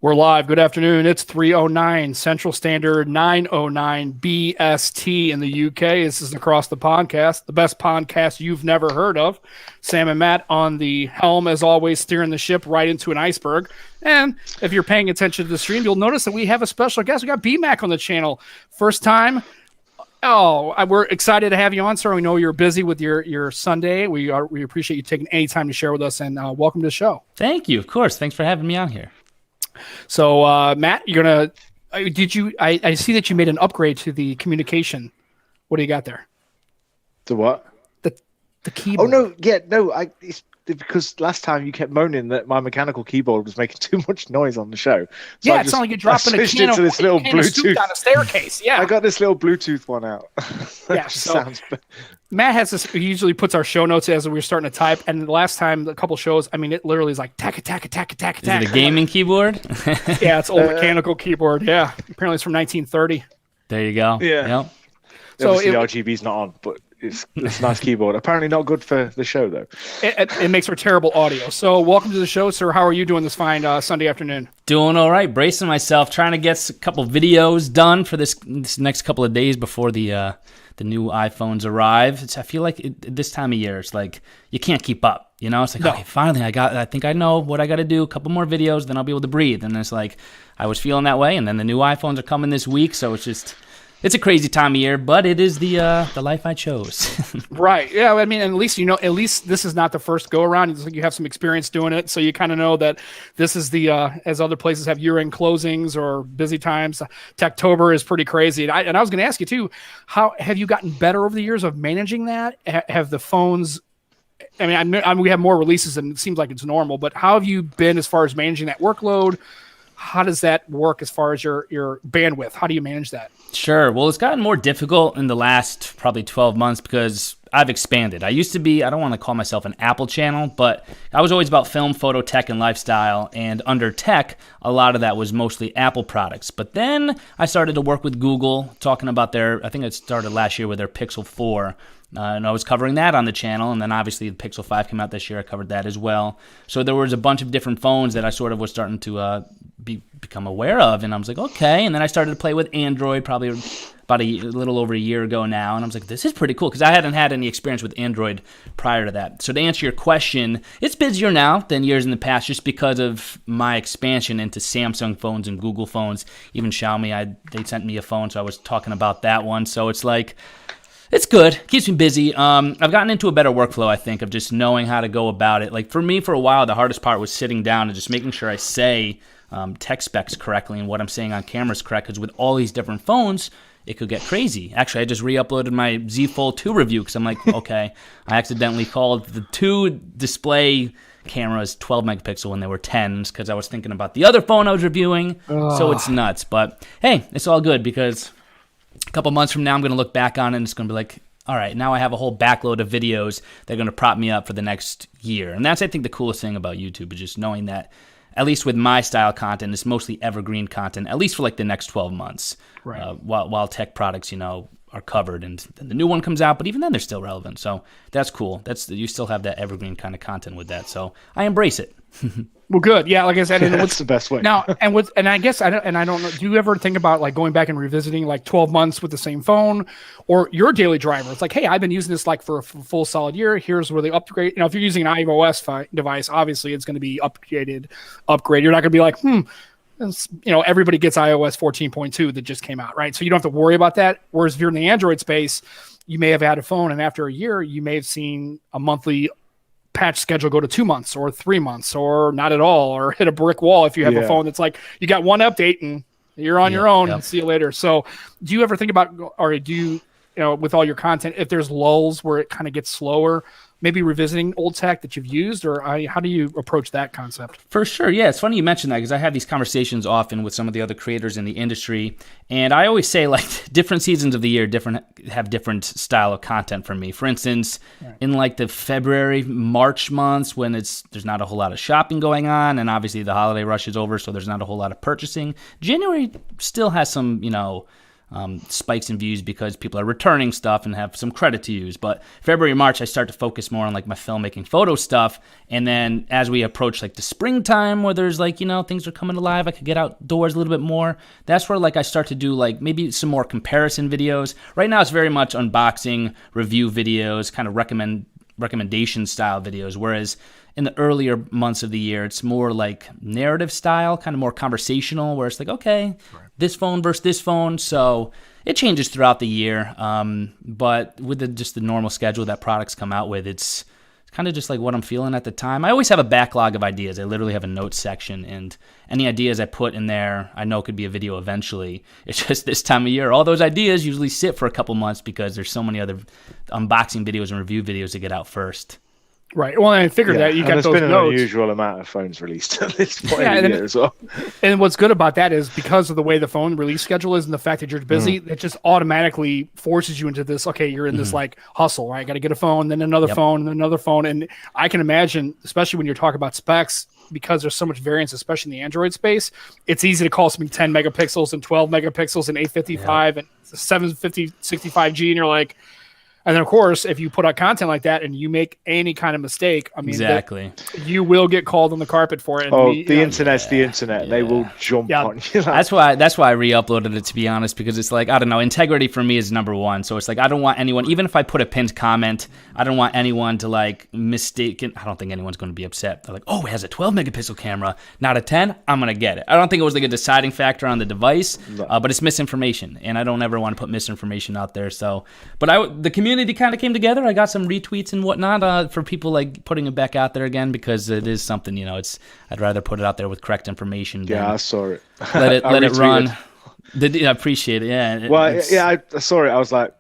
We're live. Good afternoon. It's 3:09 Central Standard, 9:09 BST in the UK. This is Across the Pondcast, the best podcast you've never heard of. Sam and Matt on the helm, as always, steering the ship right into an iceberg. And if you're paying attention to the stream, you'll notice that we have a special guest. We got Bmac on the channel. First time. We're excited to have you on, sir. We know you're busy with your Sunday. We appreciate you taking any time to share with us, and welcome to the show. Thank you. Of course. Thanks for having me on here. So, Matt, you're gonna. I see that you made an upgrade to the communication. What do you got there? The what? The keyboard. Oh no, it's because last time you kept moaning that my mechanical keyboard was making too much noise on the show. So yeah, it's not like you're dropping a can of this little Bluetooth down a staircase. Yeah, I got this little Bluetooth one out. Yeah, Matt has this. He usually puts our show notes as we're starting to type. And the last time, a couple shows, I mean, it literally is like tack. Is it a gaming keyboard? Yeah, it's old mechanical keyboard. Yeah, apparently it's from 1930. There you go. Yeah. Yep. So the RGB's not on, but it's a nice keyboard. Apparently not good for the show though. It makes for terrible audio. So welcome to the show, sir. How are you doing this fine Sunday afternoon? Doing all right. Bracing myself, trying to get a couple videos done for this next couple of days before the new iPhones arrive. I feel like this time of year, it's like you can't keep up. You know, it's like, okay, finally, I think I know what I got to do. A couple more videos, then I'll be able to breathe. And it's like, I was feeling that way. And then the new iPhones are coming this week. So it's a crazy time of year, but it is the life I chose. Right. Yeah. I mean, at least this is not the first go around. It's like you have some experience doing it. So you kind of know that this is as other places have year-end closings or busy times. Techtober is pretty crazy. And I was going to ask you too, how have you gotten better over the years of managing that? Have the phones, I mean, we have more releases and it seems like it's normal, but how have you been as far as managing that workload? How does that work as far as your bandwidth? How do you manage that? Sure. Well, it's gotten more difficult in the last probably 12 months because I've expanded. I used to be, I don't want to call myself an Apple channel, but I was always about film, photo, tech, and lifestyle. And under tech, a lot of that was mostly Apple products. But then I started to work with Google, talking about I think it started last year with their Pixel 4. And I was covering that on the channel, and then obviously the Pixel 5 came out this year. I covered that as well. So there was a bunch of different phones that I sort of was starting to become aware of, and I was like, okay. And then I started to play with Android probably about a little over a year ago now, and I was like, this is pretty cool because I hadn't had any experience with Android prior to that. So to answer your question, it's busier now than years in the past just because of my expansion into Samsung phones and Google phones, even Xiaomi. They sent me a phone, so I was talking about that one. So it's like, it's good. It keeps me busy. I've gotten into a better workflow, I think, of just knowing how to go about it. Like for me, for a while, the hardest part was sitting down and just making sure I say tech specs correctly and what I'm saying on camera is correct. Because with all these different phones, it could get crazy. Actually, I just re-uploaded my Z Fold 2 review because I'm like, okay, I accidentally called the 2 display cameras 12 megapixel when they were 10s because I was thinking about the other phone I was reviewing. So it's nuts. But hey, it's all good because a couple months from now, I'm going to look back on it and it's going to be like, all right, now I have a whole backload of videos that are going to prop me up for the next year. And that's, I think, the coolest thing about YouTube is just knowing that, at least with my style content, it's mostly evergreen content, at least for like the next 12 months. Right. While tech products, are covered and then the new one comes out, but even then they're still relevant. So that's cool. You still have that evergreen kind of content with that. So I embrace it. Well, good. Yeah, like I said, that's the best way. Now, and I guess I don't know. Do you ever think about like going back and revisiting like 12 months with the same phone or your daily driver? It's like, hey, I've been using this like for a full solid year. Here's where they upgrade. If you're using an iOS device, obviously it's going to be upgrade. You're not going to be like, everybody gets iOS 14.2 that just came out, right? So you don't have to worry about that. Whereas if you're in the Android space, you may have had a phone, and after a year, you may have seen a monthly patch schedule go to 2 months or 3 months or not at all, or hit a brick wall if you have a phone that's like you got one update and you're on your own. See you later. So do you ever think about, or do you, with all your content, if there's lulls where it kind of gets slower, maybe revisiting old tech that you've used, or how do you approach that concept? For sure. Yeah, it's funny you mentioned that because I have these conversations often with some of the other creators in the industry. And I always say like different seasons of the year have different style of content for me. For instance, in like the February, March months when there's not a whole lot of shopping going on and obviously the holiday rush is over, so there's not a whole lot of purchasing. January still has some, spikes in views because people are returning stuff and have some credit to use. But February, March, I start to focus more on like my filmmaking photo stuff. And then as we approach like the springtime where there's like, things are coming alive, I could get outdoors a little bit more. That's where like I start to do like maybe some more comparison videos. Right now it's very much unboxing, review videos, kind of recommendation style videos. Whereas in the earlier months of the year, it's more like narrative style, kind of more conversational, where it's like, okay, this phone versus this phone. So it changes throughout the year. But with just the normal schedule that products come out with, it's kind of just like what I'm feeling at the time. I always have a backlog of ideas. I literally have a notes section, and any ideas I put in there, I know could be a video eventually. It's just this time of year, all those ideas usually sit for a couple months because there's so many other unboxing videos and review videos to get out first. Right. Well, I figured that you got those notes. There's been an unusual amount of phones released at this point in the year as well. And what's good about that is because of the way the phone release schedule is and the fact that you're busy, it just automatically forces you into this, okay, you're in this like hustle, right? Got to get a phone, then another phone, and another phone. And I can imagine, especially when you're talking about specs, because there's so much variance, especially in the Android space, it's easy to call something 10 megapixels and 12 megapixels and 855 and 750, 65G, and you're like, and then, of course, if you put out content like that and you make any kind of mistake, I mean, exactly, you will get called on the carpet for it. And the internet's the internet. They will jump on you. That's why I re-uploaded it, to be honest, because it's like, I don't know, integrity for me is number one. So it's like, I don't want anyone, even if I put a pinned comment, I don't want anyone to like mistake it. I don't think anyone's going to be upset. They're like, oh, it has a 12 megapixel camera, not a 10. I'm going to get it. I don't think it was like a deciding factor on the device, but it's misinformation, and I don't ever want to put misinformation out there. So, but the community kind of came together. I got some retweets and whatnot for people like putting it back out there again, because it is something, I'd rather put it out there with correct information. Yeah, I saw it. Let it run. I appreciate it. Yeah. I saw it. I was like,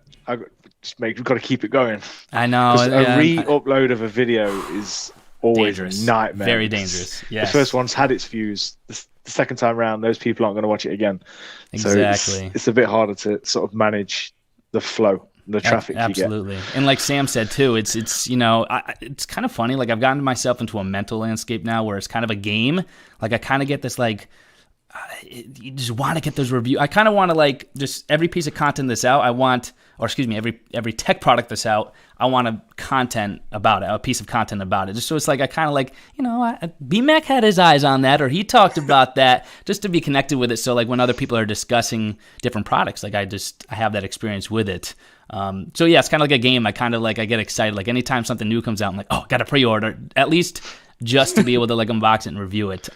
we've got to keep it going. I know. A re-upload of a video is always dangerous. A nightmare. Very dangerous. Yeah. The first one's had its views. The second time around, those people aren't going to watch it again. Exactly. So it's a bit harder to sort of manage the flow. The traffic absolutely. And like Sam said too, it's it's kind of funny, like I've gotten myself into a mental landscape now where it's kind of a game. Like I kind of get this like you just want to get those reviews. I kind of want to like just every piece of content that's out, every tech product that's out, I want a piece of content about it. Just so it's like I kind of like, Bmac had his eyes on that, or he talked about that, just to be connected with it. So like when other people are discussing different products, like I have that experience with it. So yeah, it's kind of like a game. I get excited. Like anytime something new comes out, I'm like, oh, got to pre-order at least just to be able to like unbox it and review it.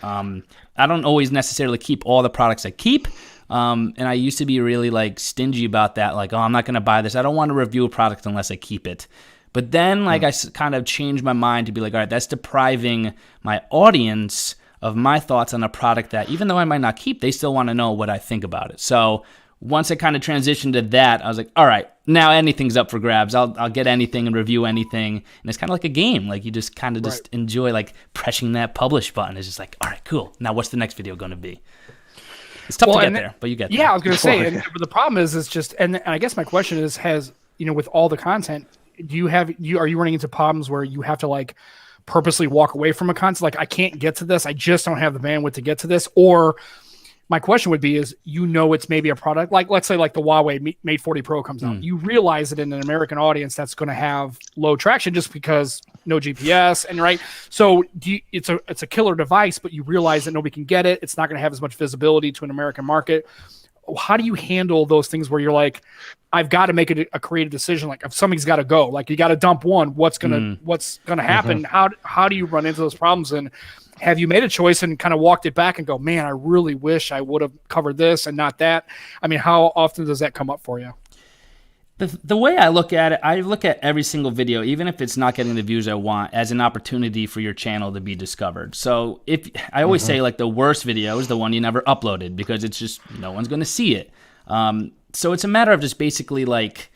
I don't always necessarily keep all the products I keep. And I used to be really like stingy about that. Like, oh, I'm not going to buy this. I don't want to review a product unless I keep it. But then like I kind of changed my mind to be like, all right, that's depriving my audience of my thoughts on a product that even though I might not keep, they still want to know what I think about it. So once I kind of transitioned to that, I was like, all right, now anything's up for grabs. I'll get anything and review anything. And it's kind of like a game. Like you just kind of just enjoy like pressing that publish button. It's just like, all right, cool. Now what's the next video going to be? It's tough to get there, but you get there. Yeah, I was going to say, but the problem is just, and I guess my question is, with all the content, are you running into problems where you have to like purposely walk away from a content? Like I can't get to this. I just don't have the bandwidth to get to this. Or my question would be is, it's maybe a product, like let's say like the Huawei Mate 40 Pro comes out. You realize that in an American audience that's going to have low traction just because no GPS, and right. So it's a killer device, but you realize that nobody can get it. It's not going to have as much visibility to an American market. How do you handle those things where you're like, I've got to make a creative decision? Like if something's got to go, like you got to dump one, what's gonna happen? How do you run into those problems? And have you made a choice and kind of walked it back and go, man, I really wish I would have covered this and not that? I mean, how often does that come up for you? The way I look at it, I look at every single video, even if it's not getting the views I want, as an opportunity for your channel to be discovered. So if I always say like the worst video is the one you never uploaded, because it's just no one's going to see it. So it's a matter of just basically like,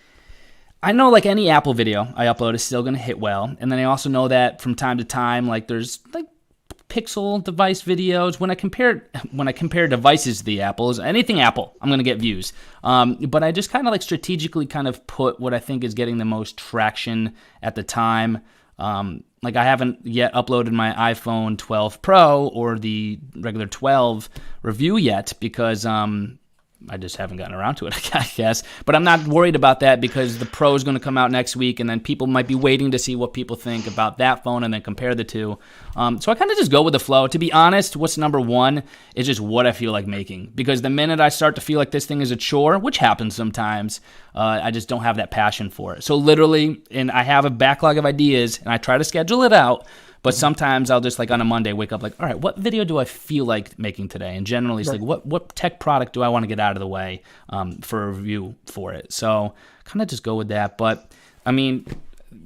I know like any Apple video I upload is still going to hit well. And then I also know that from time to time, like there's like Pixel device videos. When I compare devices to the Apples, anything Apple, I'm going to get views. But I just kind of like strategically kind of put what I think is getting the most traction at the time. Like I haven't yet uploaded my iPhone 12 Pro or the regular 12 review yet because I just haven't gotten around to it, I guess. But I'm not worried about that because the Pro is going to come out next week, and then people might be waiting to see what people think about that phone and then compare the two. So I kind of just go with the flow. To be honest, what's number one is just what I feel like making. Because the minute I start to feel like this thing is a chore, which happens sometimes, I just don't have that passion for it. So literally, and I have a backlog of ideas, and I try to schedule it out. But sometimes I'll just like on a Monday wake up like, all right, what video do I feel like making today? And generally it's like, what tech product do I want to get out of the way for a review for it? So kind of just go with that. But I mean,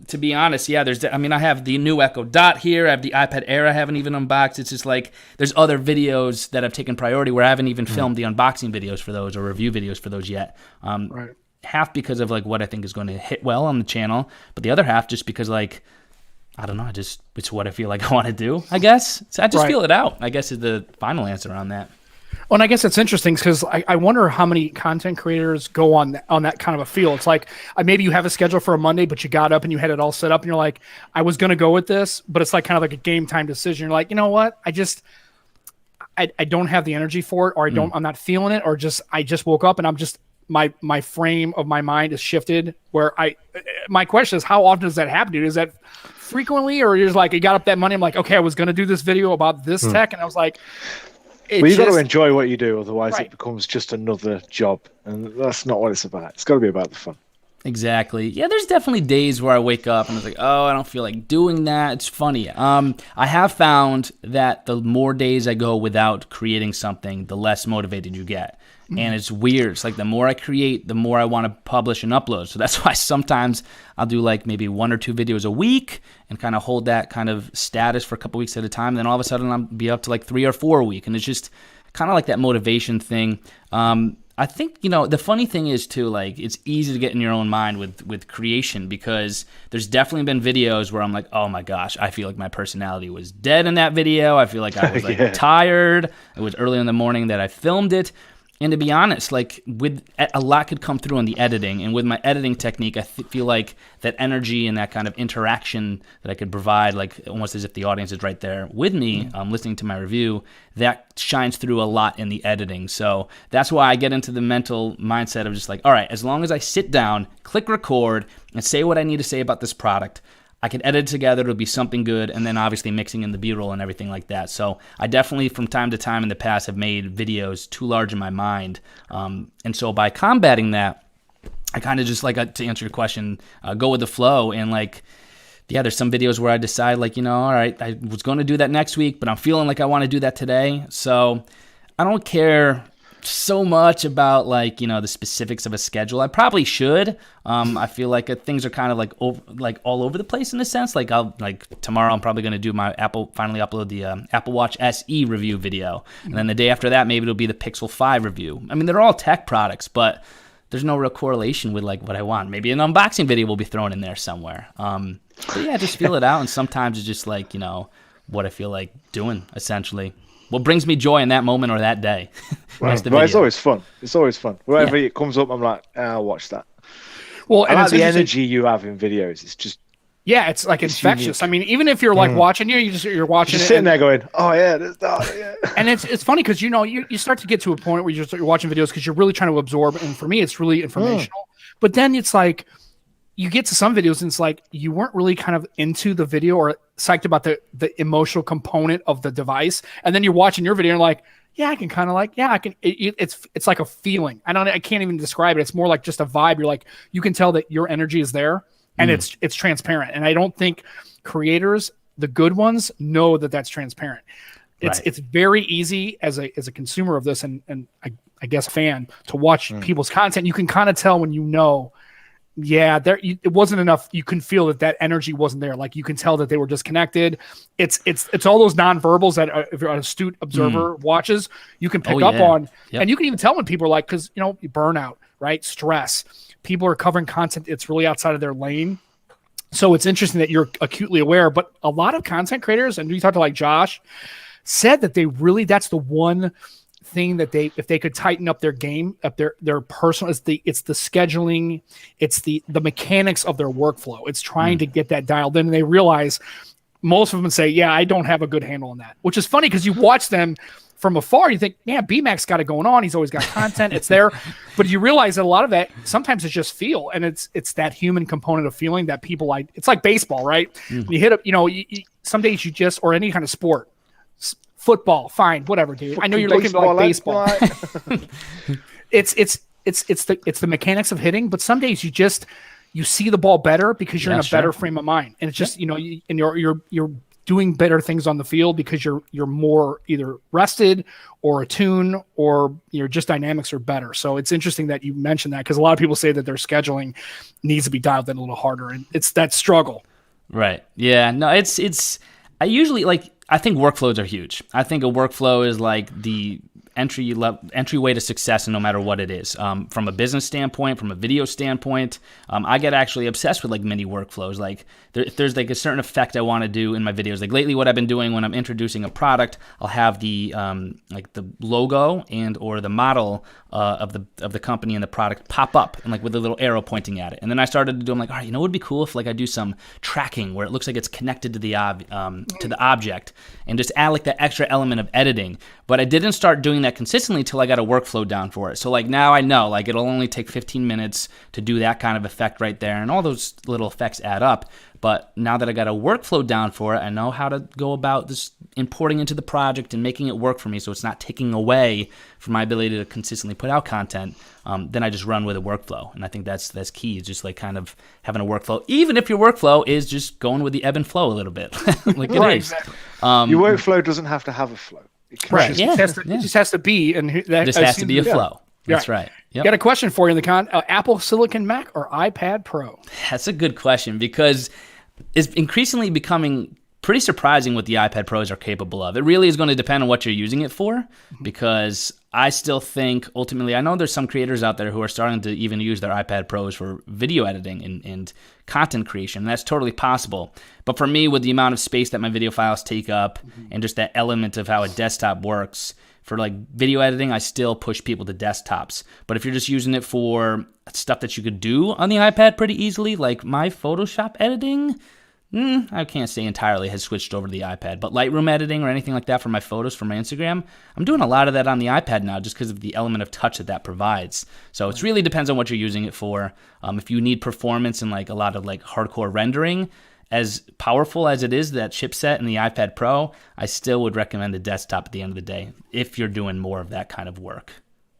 to be honest, yeah, I have the new Echo Dot here. I have the iPad Air I haven't even unboxed. It's just like there's other videos that have taken priority where I haven't even filmed the unboxing videos for those or review videos for those yet. Half because of like what I think is going to hit well on the channel, but the other half just because like, I don't know. It's what I feel like I want to do, I guess. So I just feel it out, I guess, is the final answer on that. Well, and I guess it's interesting because I wonder how many content creators go on that kind of a feel. It's like maybe you have a schedule for a Monday, but you got up and you had it all set up and you're like, I was going to go with this, but it's like kind of like a game time decision. You're like, you know what? I don't have the energy for it, or I'm not feeling it, or I just woke up and I'm just, my frame of my mind is shifted where my question is, how often does that happen, dude? Is that frequently, or you're just like, you got up that Monday, I'm like, okay, I was going to do this video about this tech, and I was like, you got to enjoy what you do, otherwise it becomes just another job, and that's not what it's about. It's got to be about the fun. Exactly. Yeah, there's definitely days where I wake up and it's like, oh, I don't feel like doing that. It's funny. I have found that the more days I go without creating something, the less motivated you get. And it's weird. It's like the more I create, the more I want to publish and upload. So that's why sometimes I'll do like maybe 1 or 2 videos a week and kind of hold that kind of status for a couple weeks at a time. Then all of a sudden I'll be up to like 3 or 4 a week. And it's just kind of like that motivation thing. I think, the funny thing is too, like it's easy to get in your own mind with creation, because there's definitely been videos where I'm like, oh my gosh, I feel like my personality was dead in that video. I feel like I was like tired. It was early in the morning that I filmed it. And to be honest, like a lot could come through on the editing, and with my editing technique, I feel like that energy and that kind of interaction that I could provide, like almost as if the audience is right there with me, listening to my review, that shines through a lot in the editing. So that's why I get into the mental mindset of just like, all right, as long as I sit down, click record, and say what I need to say about this product, I can edit it together, it'll be something good, and then obviously mixing in the B-roll and everything like that. So I definitely, from time to time in the past, have made videos too large in my mind. And so by combating that, I kind of just, like, to answer your question, go with the flow. And, like, yeah, there's some videos where I decide, like, all right, I was going to do that next week, but I'm feeling like I want to do that today. So I don't care so much about like the specifics of a schedule. I probably should. I feel like things are kind of like all over the place in a sense. Like tomorrow I'm probably going to do my finally upload the Apple Watch SE review video, and then the day after that maybe it'll be the Pixel 5 review. I mean, they're all tech products, but there's no real correlation with like what I want. Maybe an unboxing video will be thrown in there somewhere. But yeah, just feel it out, and sometimes it's just like what I feel like doing essentially. What brings me joy in that moment or that day. Right. Well, it's always fun. It's always fun. Wherever it comes up, I'm like, I'll watch that. Well, I like the energy you have in videos. It's just it's like infectious. Unique. I mean, even if you're like watching you're watching sitting there going, oh yeah, yeah. And it's funny because you start to get to a point where you're watching videos because you're really trying to absorb. And for me, it's really informational. But then it's like, you get to some videos and it's like you weren't really kind of into the video or psyched about the emotional component of the device, and then you're watching your video and you're like, yeah, I can kind of like, yeah, I can. It's like a feeling. I can't even describe it. It's more like just a vibe. You're like, you can tell that your energy is there, and it's transparent. And I don't think creators, the good ones, know that that's transparent. It's very easy as a consumer of this and I guess fan to watch people's content. You can kind of tell when it wasn't enough. You can feel that energy wasn't there. Like you can tell that they were disconnected. It's all those nonverbals that if you're an astute observer watches, you can pick up on, and you can even tell when people are like, because burnout, right? Stress. People are covering content. It's really outside of their lane. So it's interesting that you're acutely aware, but a lot of content creators, and we talked to like Josh, said that that's the one thing that if they could tighten up their game, up their personal, it's the scheduling, it's the mechanics of their workflow. It's trying to get that dialed in, and they realize most of them say, yeah, I don't have a good handle on that, which is funny because you watch them from afar, you think, yeah, Bmac's got it going on. He's always got content. It's there. But you realize that a lot of that, sometimes it's just feel. And it's that human component of feeling that people like. It's like baseball, right? When you hit up, some days you just, or any kind of sport, football, fine, whatever, dude. I know you're looking for like baseball. It's the mechanics of hitting, but some days you see the ball better because you're in a better frame of mind. And it's just, and you're doing better things on the field because you're more either rested or attuned, or your just dynamics are better. So it's interesting that you mentioned that, because a lot of people say that their scheduling needs to be dialed in a little harder, and it's that struggle. Right. Yeah. No, it's I usually I think workflows are huge. I think a workflow is like the entryway to success, and no matter what it is, from a business standpoint, from a video standpoint, I get actually obsessed with like mini workflows. Like there's like a certain effect I want to do in my videos. Like lately, what I've been doing when I'm introducing a product, I'll have the like the logo and or the model of the company and the product pop up, and like with a little arrow pointing at it. And then I started to do, I'm like, all right, what would be cool if like I do some tracking where it looks like it's connected to the object, and just add like that extra element of editing. But I didn't start doing that consistently till I got a workflow down for it. So like now I know like it'll only take 15 minutes to do that kind of effect right there, and all those little effects add up. But now that I got a workflow down for it, I know how to go about this importing into the project and making it work for me, so it's not taking away from my ability to consistently put out content. Then I just run with a workflow, and I think that's key. Is just like kind of having a workflow, even if your workflow is just going with the ebb and flow a little bit, like it is. Exactly. Your workflow doesn't have to have a flow. It just has to be, and that just has to be a flow. That's right. Yep. Got a question for you in the Apple Silicon Mac or iPad Pro? That's a good question, because it's increasingly becoming pretty surprising what the iPad Pros are capable of. It really is going to depend on what you're using it for, because I still think ultimately, I know there's some creators out there who are starting to even use their iPad Pros for video editing and content creation. That's totally possible. But for me, with the amount of space that my video files take up and just that element of how a desktop works, for like video editing, I still push people to desktops. But if you're just using it for stuff that you could do on the iPad pretty easily, like my Photoshop editing, I can't say entirely has switched over to the iPad. But Lightroom editing or anything like that for my photos for my Instagram, I'm doing a lot of that on the iPad now, just because of the element of touch that provides. So it really depends on what you're using it for. If you need performance and like a lot of like hardcore rendering, as powerful as it is, that chipset in the iPad Pro, I still would recommend the desktop at the end of the day if you're doing more of that kind of work,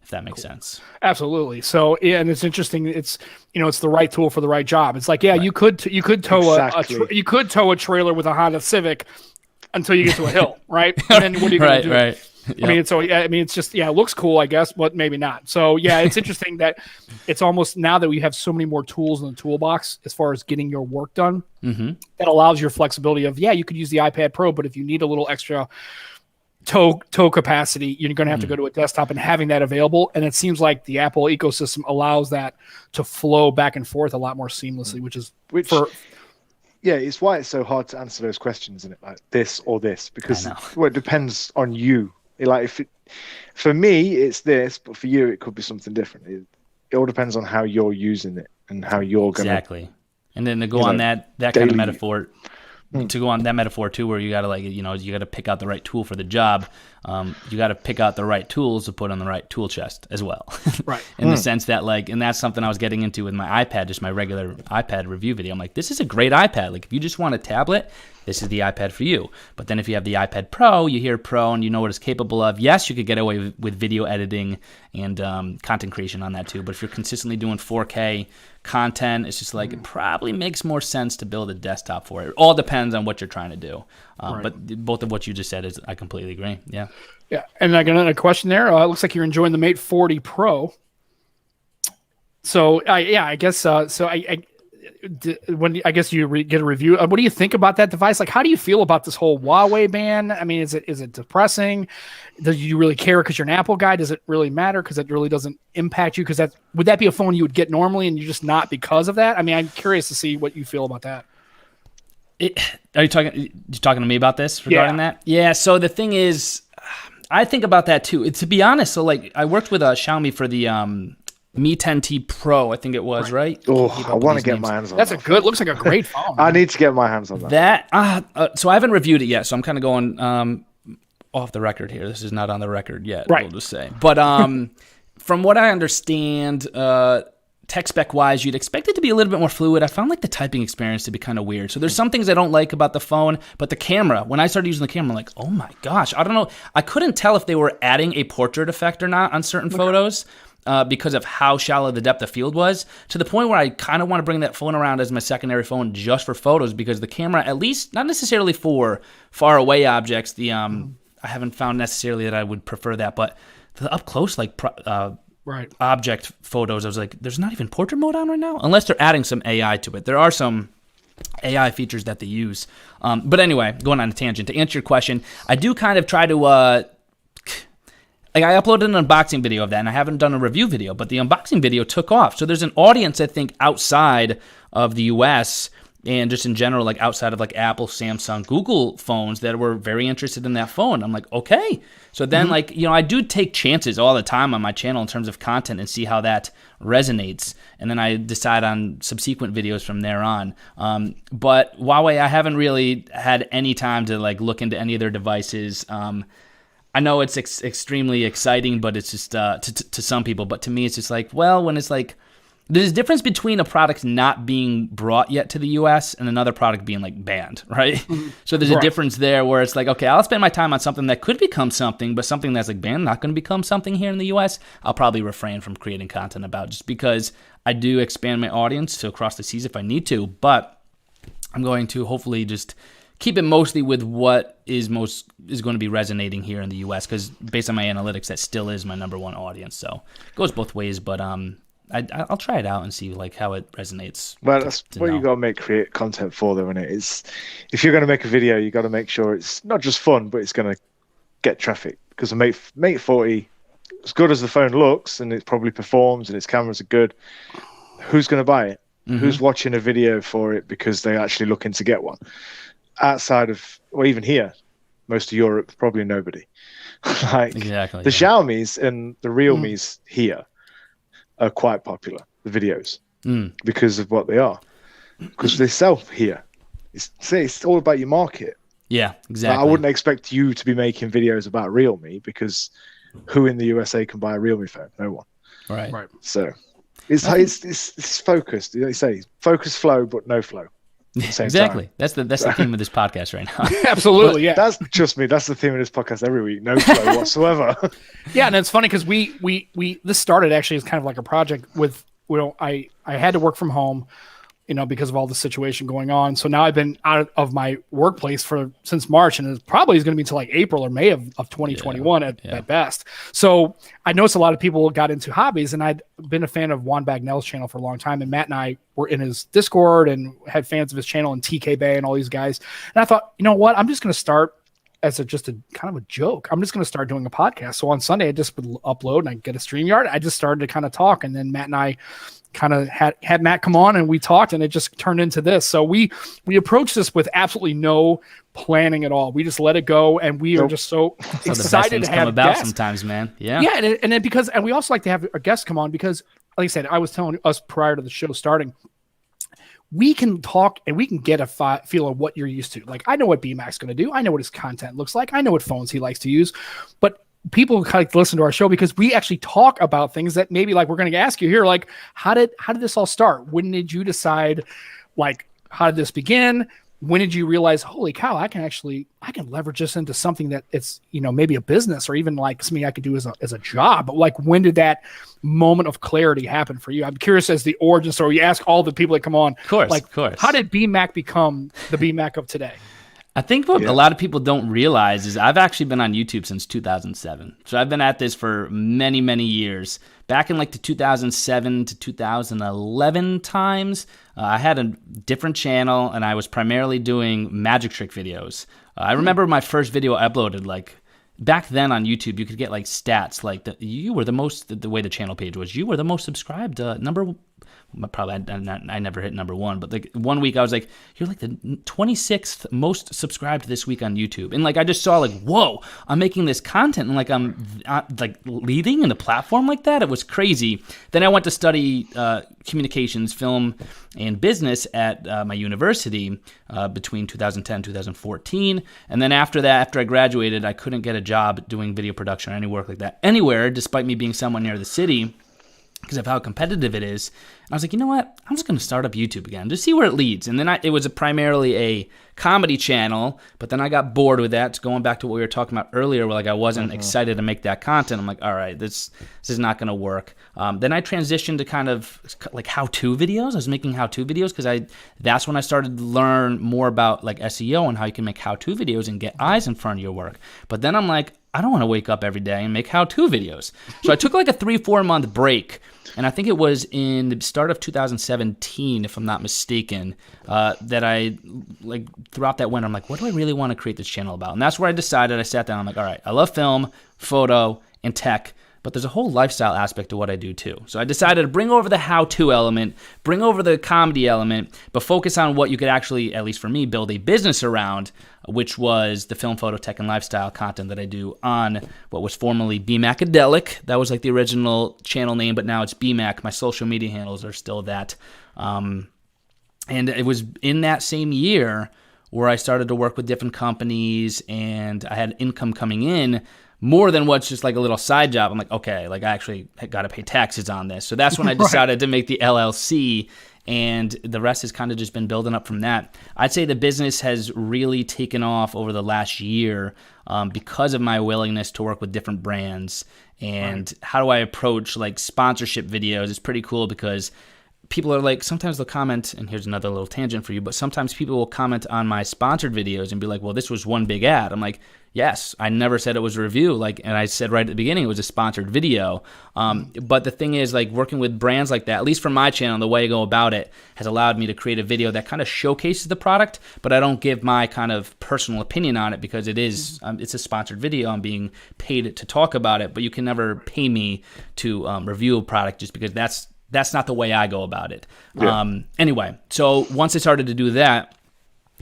if that makes sense. Absolutely. So, yeah, and it's interesting. It's it's the right tool for the right job. It's like, you could tow you could tow a trailer with a Honda Civic until you get to a hill, right? And then what are you going to do? Right. Yep. It's just, it looks cool, I guess, but maybe not. So, yeah, it's interesting that it's almost now that we have so many more tools in the toolbox as far as getting your work done, that allows your flexibility of, you could use the iPad Pro, but if you need a little extra tow capacity, you're going to have to go to a desktop, and having that available. And it seems like the Apple ecosystem allows that to flow back and forth a lot more seamlessly, it's why it's so hard to answer those questions, isn't it? Like this or this, because it depends on you. Like for me, it's this, but for you, it could be something different. It all depends on how you're using it and how you're going exactly. And then to go on that kind of metaphor, to go on that metaphor too, where you got to you got to pick out the right tool for the job. You got to pick out the right tools to put on the right tool chest as well. Right. In the sense that and that's something I was getting into with my iPad, just my regular iPad review video. I'm like, this is a great iPad. Like if you just want a tablet, this is the iPad for you. But then if you have the iPad Pro, you hear Pro and you know what it's capable of. Yes, you could get away with video editing and content creation on that too. But if you're consistently doing 4K content, it's just like it probably makes more sense to build a desktop for it. It all depends on what you're trying to do. But both of what you just said I completely agree. Yeah. Yeah. And I got another question there. It looks like you're enjoying the Mate 40 Pro. So I guess when I guess you get a review, what do you think about that device? Like, how do you feel about this whole Huawei ban? I mean, is it depressing? Do you really care because you're an Apple guy? Does it really matter because it really doesn't impact you? Because would that be a phone you would get normally and you're just not because of that? I mean, I'm curious to see what you feel about that. Are you talking to me about this regarding that? Yeah. So the thing is, I think about that too. To be honest, so I worked with Xiaomi for the Mi 10T Pro, I think it was, right? Oh, I want to get my hands on that. Looks like a great phone. I need to get my hands on that. So I haven't reviewed it yet, so I'm kind of going off the record here. This is not on the record yet, right. We'll just say. But from what I understand, tech spec wise, you'd expect it to be a little bit more fluid. I found like the typing experience to be kind of weird. So there's some things I don't like about the phone, but the camera, when I started using the camera, I'm like, oh my gosh, I don't know. I couldn't tell if they were adding a portrait effect or not on certain photos. Because of how shallow the depth of field was, to the point where I kind of want to bring that phone around as my secondary phone just for photos, because the camera, at least not necessarily for far away objects, I haven't found necessarily that I would prefer that, but the up close object photos, I was like, there's not even portrait mode on right now, unless they're adding some AI to it. There are some AI features that they use, but anyway, going on a tangent, to answer your question, I do kind of try to like I uploaded an unboxing video of that, and I haven't done a review video, but the unboxing video took off. So there's an audience, I think, outside of the US and just in general, like outside of like Apple, Samsung, Google phones that were very interested in that phone. I'm like, okay. So then I do take chances all the time on my channel in terms of content and see how that resonates. And then I decide on subsequent videos from there on. But Huawei, I haven't really had any time to like look into any of their devices. I know it's extremely exciting, but it's just to some people. But to me, it's just like, well, when it's like, there's a difference between a product not being brought yet to the U.S. and another product being like banned, right? So there's a difference there where it's like, okay, I'll spend my time on something that could become something, but something that's like banned, not going to become something here in the U.S., I'll probably refrain from creating content about, just because I do expand my audience to across the seas if I need to. But I'm going to hopefully just keep it mostly with what is going to be resonating here in the U.S., because based on my analytics, that still is my number one audience. So it goes both ways, but I'll try it out and see like how it resonates. Well, that's what you got to create content for, though, isn't it? It's, if you're going to make a video, you got to make sure it's not just fun, but it's going to get traffic. Because the Mate 40, as good as the phone looks, and it probably performs, and its cameras are good, who's going to buy it? Who's watching a video for it because they're actually looking to get one? Outside of, or even here, most of Europe, probably nobody. Exactly. The Xiaomi's and the Realme's here are quite popular, the videos, because of what they are. Because they sell here. It's all about your market. Yeah, exactly. I wouldn't expect you to be making videos about Realme, because who in the USA can buy a Realme phone? No one. Right. So it's focused. They say focus, flow, but no flow. Exactly. Time. That's the theme of this podcast right now. Absolutely, yeah. That's just me. That's the theme of this podcast every week. No flow whatsoever. Yeah, and it's funny because we this started actually as kind of like a project with, I had to work from home, because of all the situation going on. So now I've been out of my workplace since March, and it probably is going to be until like April or May of 2021 at best. So I noticed a lot of people got into hobbies, and I'd been a fan of Juan Bagnell's channel for a long time. And Matt and I were in his Discord and had fans of his channel, and TK Bay and all these guys. And I thought, you know what? I'm just going to start as just a kind of a joke. I'm just going to start doing a podcast. So on Sunday, I just would upload and I get a StreamYard. I just started to kind of talk, and then Matt and I kind of had Matt come on and we talked, and it just turned into this. So we approached this with absolutely no planning at all. We just let it go, and we are just so excited to have come about guests. Sometimes, man. Yeah. And then and we also like to have a guest come on because, like I said, I was telling us prior to the show starting, we can talk and we can get a feel of what you're used to. Like, I know what Bmac's going to do. I know what his content looks like. I know what phones he likes to use, but people kind of listen to our show because we actually talk about things that maybe, like, we're going to ask you here, like, how did this all start? When did you decide, like, how did this begin? When did you realize, holy cow, I can leverage this into something that it's, maybe a business or even like something I could do as a job? But like, when did that moment of clarity happen for you? I'm curious as the origin story. You ask all the people that come on, of course. How did Bmac become the Bmac of today? I think what a lot of people don't realize is I've actually been on YouTube since 2007. So I've been at this for many, many years. Back in like the 2007 to 2011 times, I had a different channel, and I was primarily doing magic trick videos. I remember my first video I uploaded, like, back then on YouTube, you could get like stats like you were the way the channel page was, you were the most subscribed, number probably I never hit number one, but like one week I was like, you're like the 26th most subscribed this week on YouTube. And like I just saw like, whoa, I'm making this content and like I'm like leading in a platform like that. It was crazy. Then I went to study communications, film, and business at my university between 2010 and 2014. And then after that, after I graduated, I couldn't get a job doing video production or any work like that anywhere, despite me being somewhere near the city, because of how competitive it is. And I was like, you know what? I'm just going to start up YouTube again, just see where it leads. And then it was primarily a comedy channel, but then I got bored with that. Going back to what we were talking about earlier, where like I wasn't excited to make that content. I'm like, all right, this is not going to work. Then I transitioned to kind of like how-to videos. I was making how-to videos because that's when I started to learn more about like SEO and how you can make how-to videos and get eyes in front of your work. But then I'm like, I don't want to wake up every day and make how-to videos. So I took like a 3-4 month break. And I think it was in the start of 2017, if I'm not mistaken, that I, like, throughout that winter, I'm like, what do I really want to create this channel about? And that's where I decided. I sat down. I'm like, all right, I love film, photo, and tech, but there's a whole lifestyle aspect to what I do too. So I decided to bring over the how-to element, bring over the comedy element, but focus on what you could actually, at least for me, build a business around, which was the film, photo, tech, and lifestyle content that I do on what was formerly Bmacadelic. That was like the original channel name, but now it's Bmac. My social media handles are still that. And it was in that same year where I started to work with different companies, and I had income coming in more than what's just like a little side job. I'm like, okay, like I actually got to pay taxes on this. So that's when I decided to make the LLC, and the rest has kind of just been building up from that. I'd say the business has really taken off over the last year because of my willingness to work with different brands. And how do I approach like sponsorship videos? It's pretty cool because people are like, sometimes they'll comment, and here's another little tangent for you, but sometimes people will comment on my sponsored videos and be like, well, this was one big ad. I'm like, yes, I never said it was a review. Like, and I said right at the beginning, it was a sponsored video. But the thing is, like, working with brands like that, at least for my channel, the way I go about it has allowed me to create a video that kind of showcases the product, but I don't give my kind of personal opinion on it because it is, it's a sponsored video. I'm being paid to talk about it, but you can never pay me to review a product just because that's not the way I go about it. Yeah. Anyway, so once I started to do that,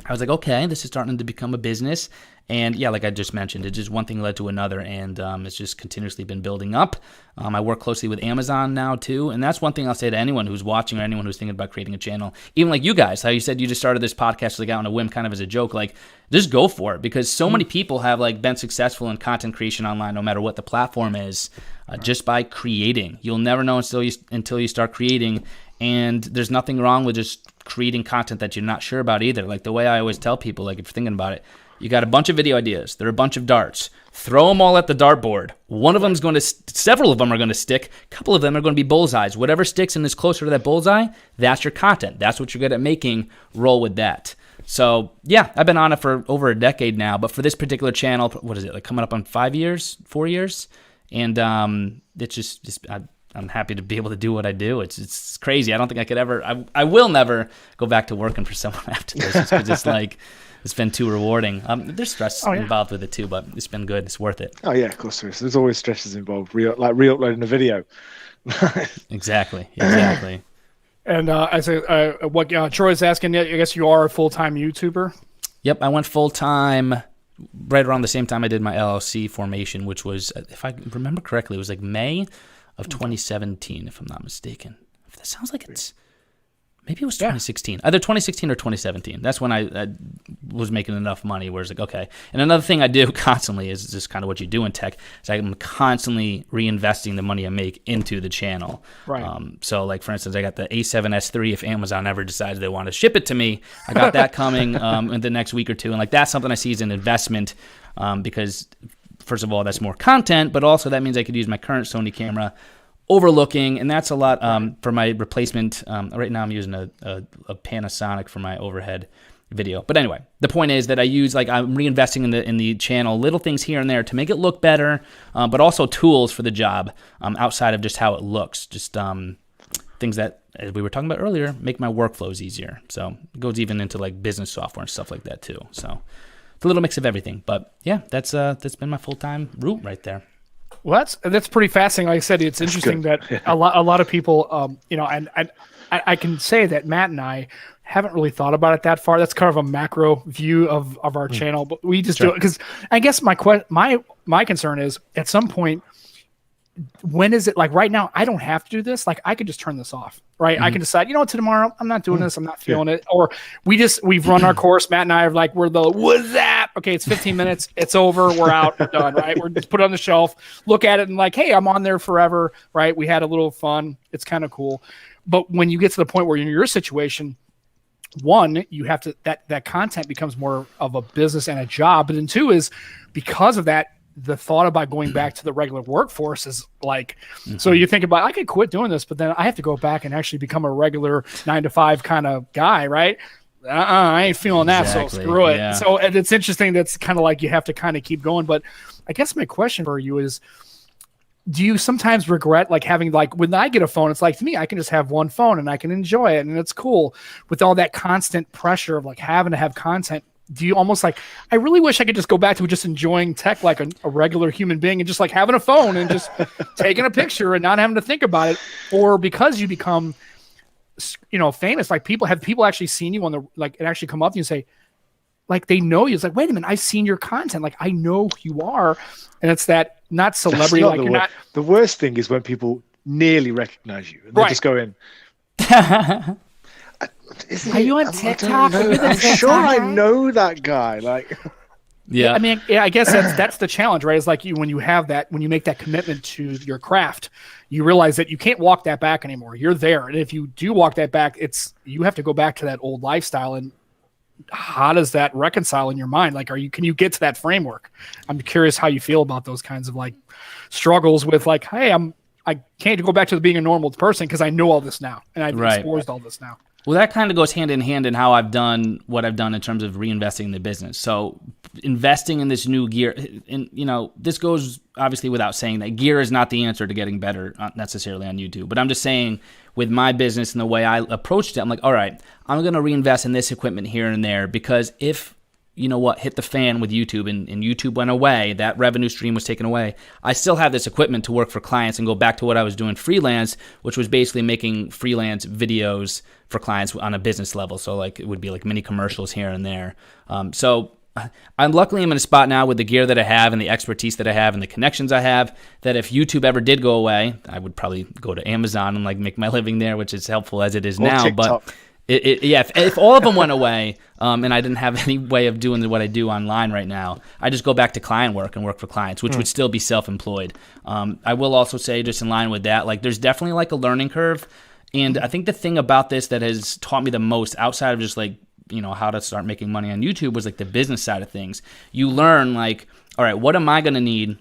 I was like, okay, this is starting to become a business. And yeah, like I just mentioned, it just one thing led to another, and it's just continuously been building up. I work closely with Amazon now too, and that's one thing I'll say to anyone who's watching or anyone who's thinking about creating a channel, even like you guys, how you said you just started this podcast like out on a whim, kind of as a joke, like just go for it, because so many people have like been successful in content creation online, no matter what the platform is, just by creating. You'll never know until you start creating, and there's nothing wrong with just creating content that you're not sure about either. Like the way I always tell people, like if you're thinking about it, you got a bunch of video ideas. They're a bunch of darts. Throw them all at the dartboard. One of them is going to, several of them are going to stick. A couple of them are going to be bullseyes. Whatever sticks and is closer to that bullseye, that's your content. That's what you're good at making. Roll with that. So yeah, I've been on it for over a decade now. But for this particular channel, what is it, like coming up on 4 years? And it's just I'm happy to be able to do what I do. It's crazy. I don't think I could ever. I will never go back to working for someone after this. It's just like. It's been too rewarding. There's stress involved with it too, but it's been good. It's worth it. Oh yeah, of course there is. There's always stresses involved. Re-uploading a video. Exactly. And I say, what Troy's asking, I guess you are a full-time YouTuber. Yep, I went full-time right around the same time I did my LLC formation, which was, if I remember correctly, it was like May of 2017, if I'm not mistaken. That sounds like it's. Maybe it was 2016, either 2016 or 2017. That's when I was making enough money where it's like, okay. And another thing I do constantly is just kind of what you do in tech, is I'm constantly reinvesting the money I make into the channel. Right. So like, for instance, I got the A7S III. If Amazon ever decides they want to ship it to me, I got that coming in the next week or two. And like, that's something I see as an investment because first of all, that's more content, but also that means I could use my current Sony camera overlooking, and that's a lot for my replacement. Right now I'm using a Panasonic for my overhead video. But anyway, the point is that I'm reinvesting in the channel, little things here and there to make it look better, but also tools for the job outside of just how it looks. Just things that, as we were talking about earlier, make my workflows easier. So it goes even into like business software and stuff like that too. So it's a little mix of everything. But yeah, that's been my full-time route right there. Well, that's pretty fascinating. Like I said, it's interesting that a lot of people, and I can say that Matt and I haven't really thought about it that far. That's kind of a macro view of our channel, but we just do it because I guess my concern is at some point, when is it like right now? I don't have to do this. Like I could just turn this off, right? I can decide, to tomorrow I'm not doing this. I'm not feeling it. Or we've run our course. Matt and I are like, what's that? Okay, it's 15 minutes. It's over. We're out. We're done, right? We're just put it on the shelf, look at it and like, hey, I'm on there forever, right? We had a little fun. It's kind of cool. But when you get to the point where you're in your situation, one, you have to, that content becomes more of a business and a job. But then two is because of that, the thought about going back to the regular workforce is like, so you think about, I could quit doing this, but then I have to go back and actually become a regular 9-to-5 kind of guy, right? I ain't feeling that, so screw it. Yeah. So and it's interesting. That's kind of like you have to kind of keep going. But I guess my question for you is, do you sometimes regret like having, like when I get a phone, it's like to me, I can just have one phone and I can enjoy it and it's cool. With all that constant pressure of like having to have content, do you almost like, I really wish I could just go back to just enjoying tech like a regular human being and just like having a phone and just taking a picture and not having to think about it? Or because you become, famous, like have people actually seen you on the, like it actually come up to you and say, like they know you. It's like, wait a minute, I've seen your content. Like I know who you are. And it's that not celebrity. Not like you're not. The worst thing is when people nearly recognize you and they just go in. Are you on TikTok? I'm sure I know that guy. Like, yeah. I mean, yeah, I guess that's the challenge, right? It's like when you make that commitment to your craft, you realize that you can't walk that back anymore. You're there, and if you do walk that back, you have to go back to that old lifestyle. And how does that reconcile in your mind? Like, can you get to that framework? I'm curious how you feel about those kinds of like struggles with like, hey, I can't go back to being a normal person because I know all this now and I've experienced all this now. Well, that kind of goes hand in hand in how I've done what I've done in terms of reinvesting in the business. So investing in this new gear, and this goes obviously without saying that gear is not the answer to getting better necessarily on YouTube. But I'm just saying with my business and the way I approached it, I'm like, all right, I'm going to reinvest in this equipment here and there because if hit the fan with YouTube and YouTube went away, that revenue stream was taken away, I still have this equipment to work for clients and go back to what I was doing freelance, which was basically making freelance videos for clients on a business level. So like it would be like mini commercials here and there. So I'm luckily in a spot now with the gear that I have and the expertise that I have and the connections I have that if YouTube ever did go away, I would probably go to Amazon and like make my living there, which is helpful as it is now. TikTok. But if all of them went away and I didn't have any way of doing what I do online right now, I just go back to client work and work for clients, which would still be self-employed. I will also say just in line with that, like there's definitely like a learning curve. And I think the thing about this that has taught me the most outside of just like, how to start making money on YouTube was like the business side of things. You learn like, all right, what am I going to need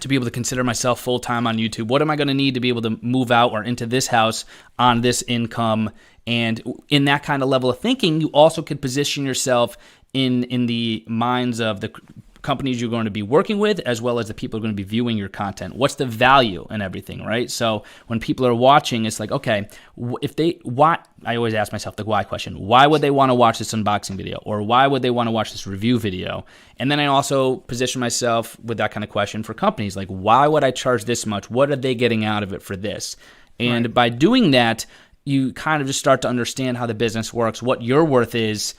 to be able to consider myself full-time on YouTube? What am I going to need to be able to move out or into this house on this income? And in that kind of level of thinking, you also could position yourself in the minds of the companies you're going to be working with, as well as the people who are going to be viewing your content. What's the value in everything, right? So when people are watching, it's like, okay, I always ask myself the why question. Why would they want to watch this unboxing video? Or why would they want to watch this review video? And then I also position myself with that kind of question for companies. Like, why would I charge this much? What are they getting out of it for this? And by doing that, you kind of just start to understand how the business works, what your worth is,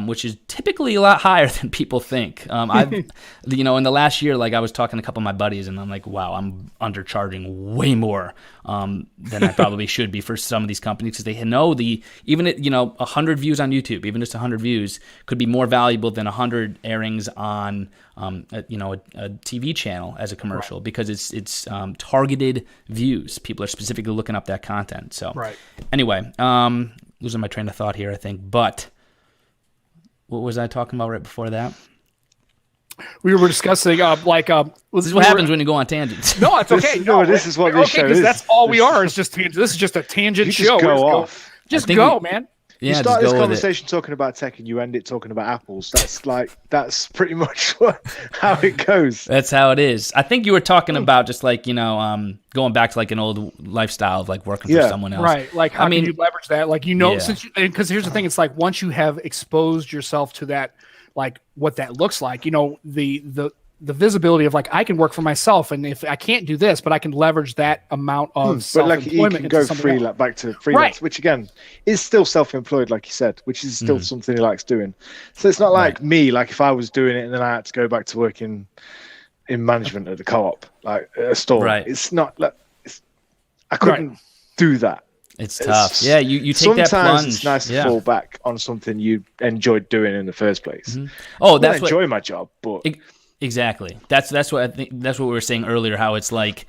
which is typically a lot higher than people think. I've, in the last year, like I was talking to a couple of my buddies, and I'm like, wow, I'm undercharging way more than I probably should be for some of these companies because they know even at 100 views on YouTube, even just 100 views could be more valuable than 100 airings on a TV channel as a commercial because it's targeted views. People are specifically looking up that content. So anyway, losing my train of thought here, I think. But what was I talking about right before that? We were discussing this is what happens when you go on tangents. No, it's okay. This is what this show is. That's all we are. Is just this is just a tangent show. Just go off. Just go, man. You start this conversation talking about tech and you end it talking about apples. That's pretty much how it goes. That's how it is. I think you were talking about just like, going back to like an old lifestyle of like working for someone else. Right. Like how can you leverage that? Like, because here's the thing. It's like once you have exposed yourself to that, like what that looks like, the the visibility of like I can work for myself, and if I can't do this, but I can leverage that amount of self-employment. But like you can go back to freelance, which again is still self-employed, like you said, which is still something he likes doing. So it's not like me, like if I was doing it and then I had to go back to working in management at the co-op, like at a store. Right. It's not like I couldn't do that. It's tough. Yeah, you take that plunge. Sometimes it's nice to fall back on something you enjoyed doing in the first place. Oh, that's I enjoy my job, but exactly. That's what I think. That's what we were saying earlier. How it's like,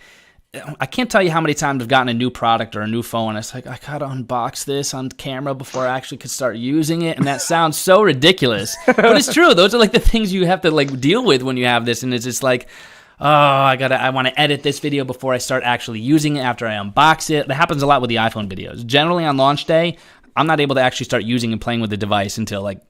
I can't tell you how many times I've gotten a new product or a new phone. It's like I gotta unbox this on camera before I actually could start using it, and that sounds so ridiculous, but it's true. Those are like the things you have to like deal with when you have this, and it's just like, oh, I want to edit this video before I start actually using it after I unbox it. That happens a lot with the iPhone videos. Generally on launch day, I'm not able to actually start using and playing with the device until like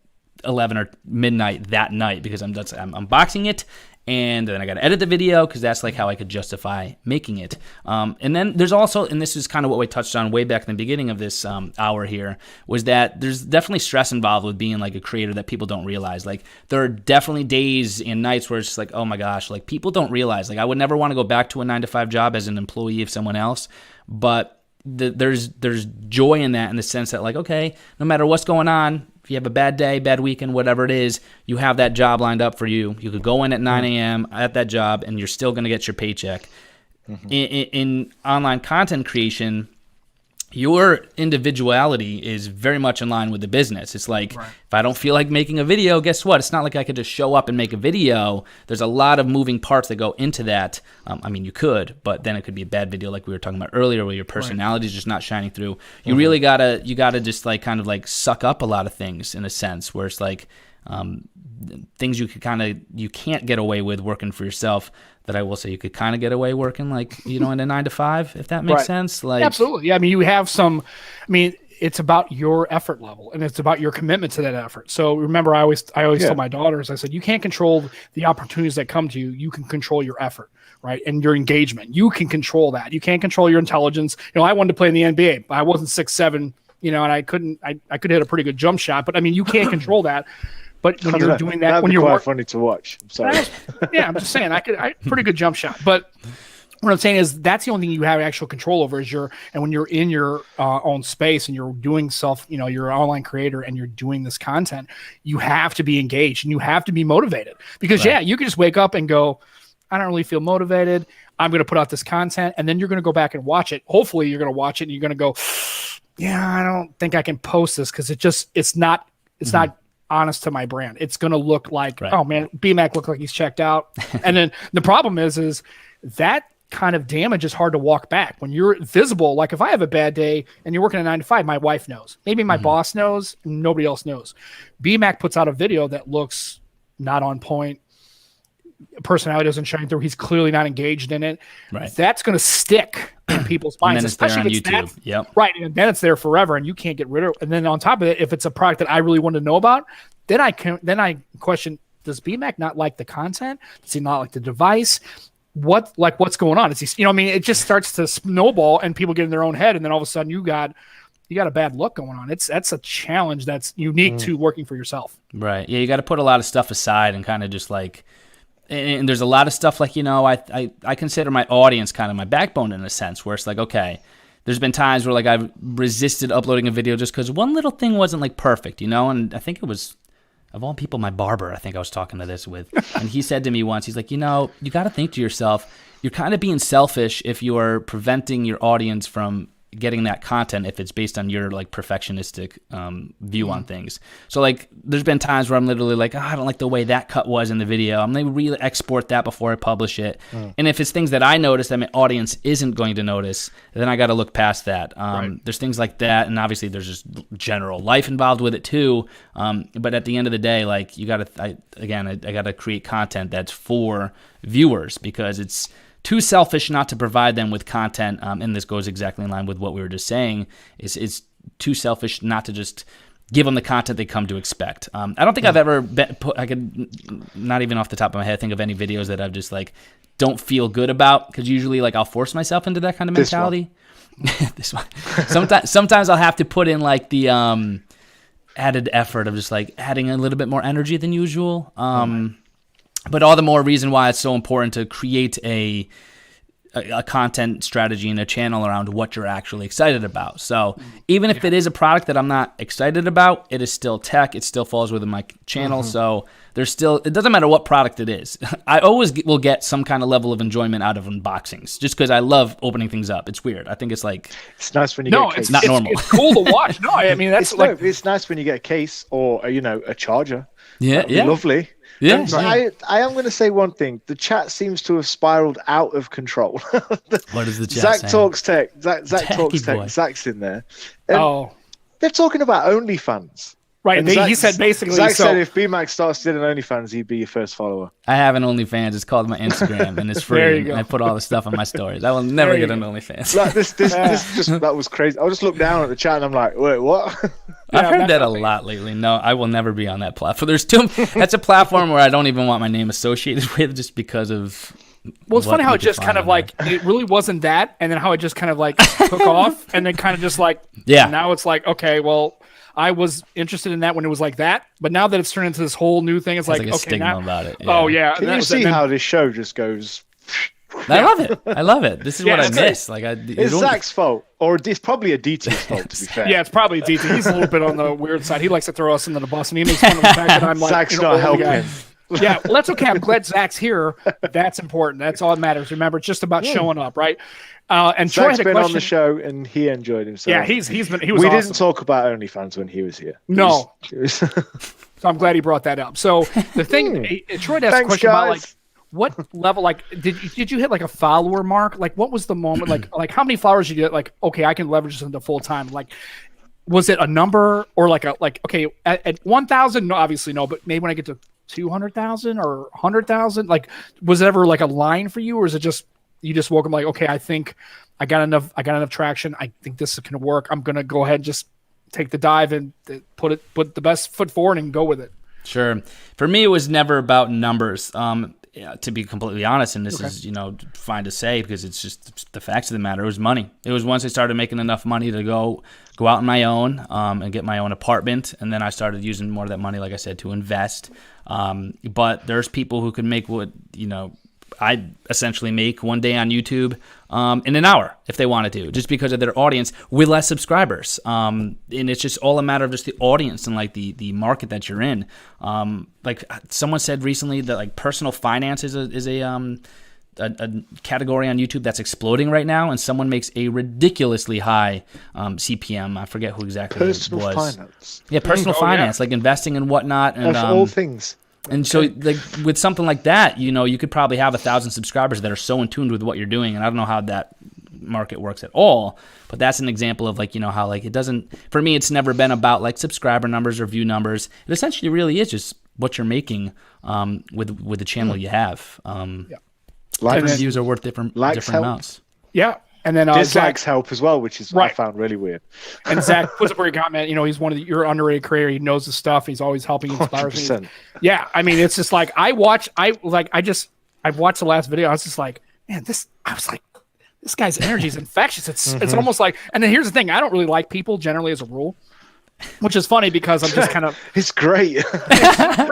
11 or midnight that night because I'm unboxing it, and then I got to edit the video because that's like how I could justify making it. And then there's also, and this is kind of what we touched on way back in the beginning of this hour here, was that there's definitely stress involved with being like a creator that people don't realize. Like there are definitely days and nights where it's just like, oh my gosh, like people don't realize. Like I would never want to go back to a 9-to-5 job as an employee of someone else, but there's joy in that in the sense that like, okay, no matter what's going on, if you have a bad day, bad weekend, whatever it is, you have that job lined up for you. You could go in at 9 a.m. at that job, and you're still going to get your paycheck. In online content creation, your individuality is very much in line with the business. It's like, if I don't feel like making a video, guess what? It's not like I could just show up and make a video. There's a lot of moving parts that go into that. I mean, you could, but then it could be a bad video like we were talking about earlier where your personality is just not shining through. You really gotta just like kind of like suck up a lot of things in a sense where it's like things you can't get away with working for yourself that I will say you could kind of get away working like, in a 9-to-5, if that makes sense. Like absolutely. Yeah. I mean, you have it's about your effort level and it's about your commitment to that effort. So remember, I always tell my daughters, I said, you can't control the opportunities that come to you. You can control your effort, right? And your engagement. You can control that. You can't control your intelligence. I wanted to play in the NBA, but I wasn't 6'7", and I could hit a pretty good jump shot, but I mean, you can't control that. But when you're doing that, when you're quite funny to watch. I'm sorry. I'm just saying, I pretty good jump shot. But what I'm saying is that's the only thing you have actual control over is and when you're in your own space and you're doing you're an online creator and you're doing this content, you have to be engaged and you have to be motivated because you can just wake up and go, I don't really feel motivated. I'm going to put out this content, and then you're going to go back and watch it. Hopefully, you're going to watch it and you're going to go, I don't think I can post this because it's not honest to my brand. It's going to look like, oh man, Bmac look like he's checked out. And then the problem is that kind of damage is hard to walk back when you're visible. Like if I have a bad day and you're working a 9-to-5, my wife knows, maybe my boss knows, nobody else knows. Bmac puts out a video that looks not on point. Personality doesn't shine through. He's clearly not engaged in it. Right. That's going to stick in people's minds, especially if it's YouTube. Right. And then it's there forever and you can't get rid of it. And then on top of it, if it's a product that I really want to know about, then I question, does Bmac not like the content? Does he not like the device? What's going on? Is he, it just starts to snowball and people get in their own head. And then all of a sudden you got a bad look going on. That's a challenge that's unique to working for yourself. Right. Yeah. You got to put a lot of stuff aside and kind of just like, and there's a lot of stuff like, I consider my audience kind of my backbone in a sense where it's like, okay, there's been times where like I've resisted uploading a video just because one little thing wasn't like perfect, and I think it was, of all people, my barber, I think I was talking to this with, and he said to me once, he's like, you got to think to yourself, you're kind of being selfish if you are preventing your audience from getting that content if it's based on your like perfectionistic view on things. So like there's been times where I'm literally like, I don't like the way that cut was in the video. I'm going to really export that before I publish it. And if it's things that I notice that my audience isn't going to notice, then I got to look past that. There's things like that, and obviously there's just general life involved with it too. But at the end of the day, like I got to create content that's for viewers because it's too selfish not to provide them with content, and this goes exactly in line with what we were just saying, is too selfish not to just give them the content they come to expect. I don't think I've ever I could, not even off the top of my head, think of any videos that I've just like don't feel good about, because usually like I'll force myself into that kind of mentality. This one. Sometimes I'll have to put in like the added effort of just like adding a little bit more energy than usual. but all the more reason why it's so important to create a content strategy and a channel around what you're actually excited about. So even if it is a product that I'm not excited about, it is still tech. It still falls within my channel. So there's still, it doesn't matter what product it is. I always will get some kind of level of enjoyment out of unboxings just because I love opening things up. It's weird. I think it's like, it's nice when you get a case. It's not normal. It's cool to watch. No, I mean, that's it's nice when you get a case or, a charger. Yeah. That'd be lovely. Yeah. I am going to say one thing. The chat seems to have spiraled out of control. What is the chat Zach saying? talks tech. Zach talks boy. tech. Zach's in there. They're talking about OnlyFans. Right. He said basically. Zach said if Bmac starts doing OnlyFans, he'd be your first follower. I have an OnlyFans. It's called my Instagram, and it's free. There you go. I put all the stuff on my stories. I will never get an OnlyFans. Like this that was crazy. I just looked down at the chat and I'm like, wait, what? I've heard that a lot lately. No, I will never be on that platform. That's a platform where I don't even want my name associated with, just because of. Well, it's funny how it just kind of like it really wasn't that, and then how it just kind of like took off, and then kind of just like now it's like, okay, well, I was interested in that when it was like that, but now that it's turned into this whole new thing, it's like a okay, stigma about it. Yeah. Oh yeah, can you see how this show just goes? I love it. I love it. This is what I miss. Like, it's Zach's fault, or it's probably a DT's fault. To be fair, yeah, it's probably DT. He's a little bit on the weird side. He likes to throw us into the bus, and he makes fun of the fact that I'm like, Zach's not helping. Yeah, well, that's okay. I'm glad Zach's here. That's important. That's all that matters. Remember, it's just about showing up, right? And Troy Zach's had a been question. on the show, and he enjoyed himself. Yeah, he was. We awesome. didn't talk about OnlyFans when he was here. No. So I'm glad he brought that up. So the thing, Troy asked a question about like what level, like did you hit like a follower mark? Like what was the moment? like how many followers did you get? Like okay, I can leverage this into full time. Like was it a number or like okay at 1,000? No, obviously no, but maybe when I get to 200,000 or 100,000, like was it ever like a line for you, or is it just you just woke up like okay, I think I got enough traction. I think this can work. I'm gonna go ahead and just take the dive and put the best foot forward and go with it. Sure. For me, it was never about numbers. To be completely honest, and this is fine to say because it's just the facts of the matter. It was money. It was once I started making enough money to go out on my own and get my own apartment, and then I started using more of that money, like I said, to invest. But there's people who can make what I essentially make one day on YouTube in an hour if they wanted to, just because of their audience with less subscribers. And it's just all a matter of just the audience and like the market that you're in. Like someone said recently that like personal finance is a category on YouTube that's exploding right now, and someone makes a ridiculously high CPM. I forget who exactly personal it was. Finance. Yeah, personal finance, like investing and whatnot, and of all things. And so, like with something like that, you could probably have 1,000 subscribers that are so in tune with what you're doing. And I don't know how that market works at all, but that's an example of like how like it doesn't. For me, it's never been about like subscriber numbers or view numbers. It essentially really is just what you're making with the channel you have. Different views are worth different amounts. Yeah. And then dislikes help as well, which is what I found really weird. And Zach puts up a comment. He's one of your underrated creator. He knows the stuff. He's always helping, inspires me. Yeah, I mean, it's just like I've watched the last video. I was just like, man, this guy's energy is infectious. It's almost like. And then here's the thing: I don't really like people generally as a rule. Which is funny because I'm just kind of. It's great. I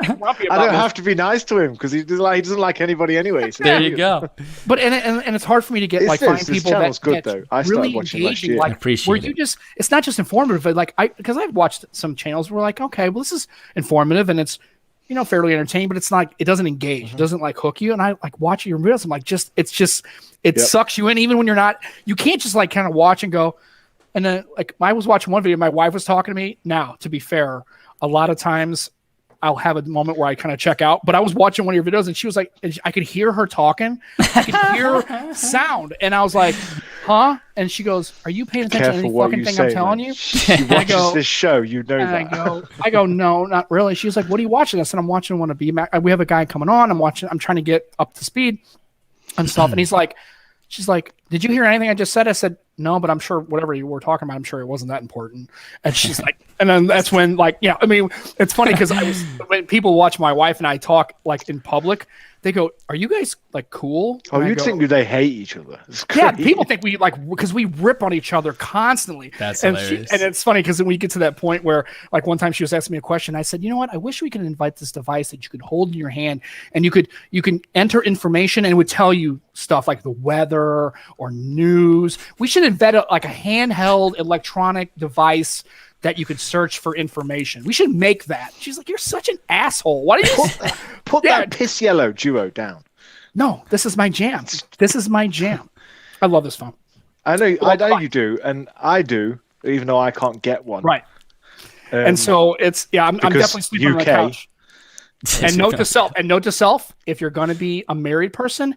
don't have to be nice to him because he doesn't like anybody anyway. So there you go. But and it's hard for me to get find people that good though. I really watching engaging. Like appreciate where you just it's not just informative, but like because I've watched some channels where like okay, well this is informative and it's fairly entertaining, but it's not it doesn't engage, it doesn't like hook you. And I like watching your videos. I'm like it sucks you in even when you're not. You can't just like kind of watch and go. And then, like, I was watching one video, my wife was talking to me. Now, to be fair, a lot of times I'll have a moment where I kind of check out. But I was watching one of your videos, and she was like, I could hear her talking. I could hear sound. And I was like, huh? And she goes, are you paying attention to any fucking thing I'm telling you? She watches this show. You know that. I go, no, not really. She was like, what are you watching? I said, I'm watching one of Bmac. We have a guy coming on. I'm trying to get up to speed and stuff. And she's like, did you hear anything I just said? I said, no, but I'm sure whatever you were talking about, I'm sure it wasn't that important. And she's like, and then that's when I mean, it's funny because when people watch my wife and I talk like in public, they go, "Are you guys like cool?" Oh, And I you'd go, think they hate each other. yeah, people think we like because we rip on each other constantly. That's and hilarious. And it's funny because we get to that point where, like, one time she was asking me a question. I said, "You know what? I wish we could invite this device that you could hold in your hand, and you can enter information, and it would tell you stuff like the weather or news. We should invent a handheld electronic device that you could search for information. We should make that." She's like, "You're such an asshole. Why do you put that piss yellow duo down?" No, this is my jam. This is my jam. I love this phone. I know you do, and I do, even though I can't get one. Right. And so it's I'm definitely sleeping on the couch. And note to self, if you're going to be a married person,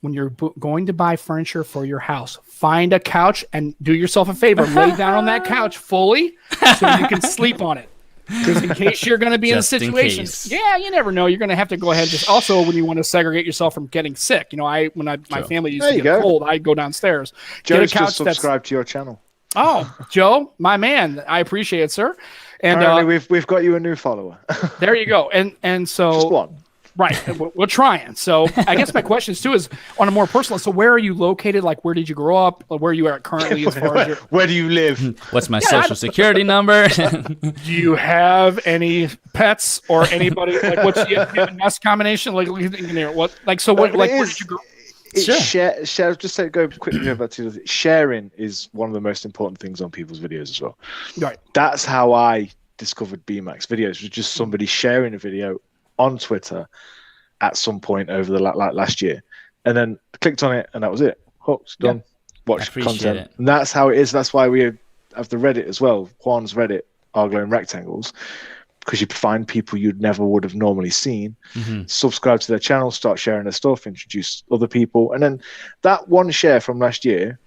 when you're going to buy furniture for your house, find a couch and do yourself a favor, lay down on that couch fully so you can sleep on it. Because in case you're going to be in a situation, you never know. You're going to have to go ahead and just also when you want to segregate yourself from getting sick. You know, my family used to get cold, I'd go downstairs. Joe's just subscribed to your channel. Oh, Joe, my man, I appreciate it, sir. And apparently we've got you a new follower. There you go. And so just one. Right. We're trying. So I guess my question too is on a more personal. So where are you located? Like, where did you grow up? Where are you at currently? As far as where do you live? What's my social security number? Do you have any pets or anybody? Like, what's the nest combination? Like, what? Like, so what? Like, where did you grow? Share. Just say go quickly about to sharing is one of the most important things on people's videos as well. Right. That's how I discovered Bmac's videos. Was just somebody sharing a video on Twitter at some point over the last year, and then I clicked on it, and that was it. Hooked, done. Watch content, and that's how it is. That's why we have the Reddit as well. Juan's Reddit, Our Glowing Rectangles, because you find people you'd never would have normally seen. Subscribe to their channel, start sharing their stuff, introduce other people, and then that one share from last year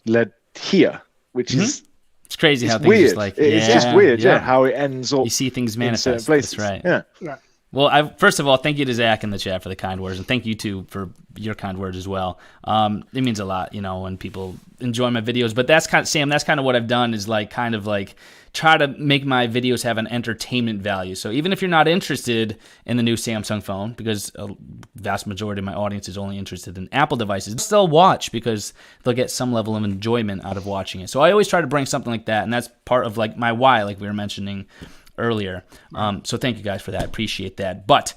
led here, which is. It's crazy how things weird. Just like it's just weird, how it ends up. You see things manifest. Places. That's right. Yeah. Well, first of all, thank you to Zach in the chat for the kind words, and thank you too for your kind words as well. It means a lot, when people enjoy my videos. But that's Sam. That's kind of what I've done is kind of try to make my videos have an entertainment value. So even if you're not interested in the new Samsung phone, because a vast majority of my audience is only interested in Apple devices, still watch because they'll get some level of enjoyment out of watching it. So I always try to bring something like that, and that's part of my why, like we were mentioning earlier. So thank you guys for that. Appreciate that. But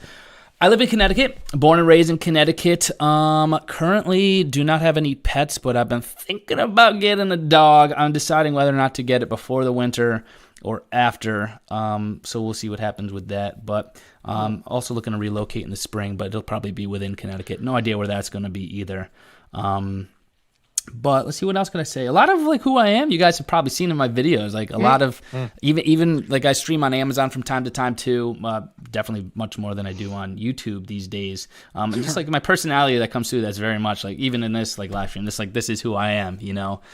I live in Connecticut, born and raised in Connecticut. Currently do not have any pets, but I've been thinking about getting a dog. I'm deciding whether or not to get it before the winter or after. So we'll see what happens with that. But also looking to relocate in the spring, but it'll probably be within Connecticut. No idea where that's going to be either. But let's see, what else can I say? A lot of who I am, you guys have probably seen in my videos. A lot of even I stream on Amazon from time to time too. Definitely much more than I do on YouTube these days. And just my personality that comes through, that's very much even in this live stream. This is who I am.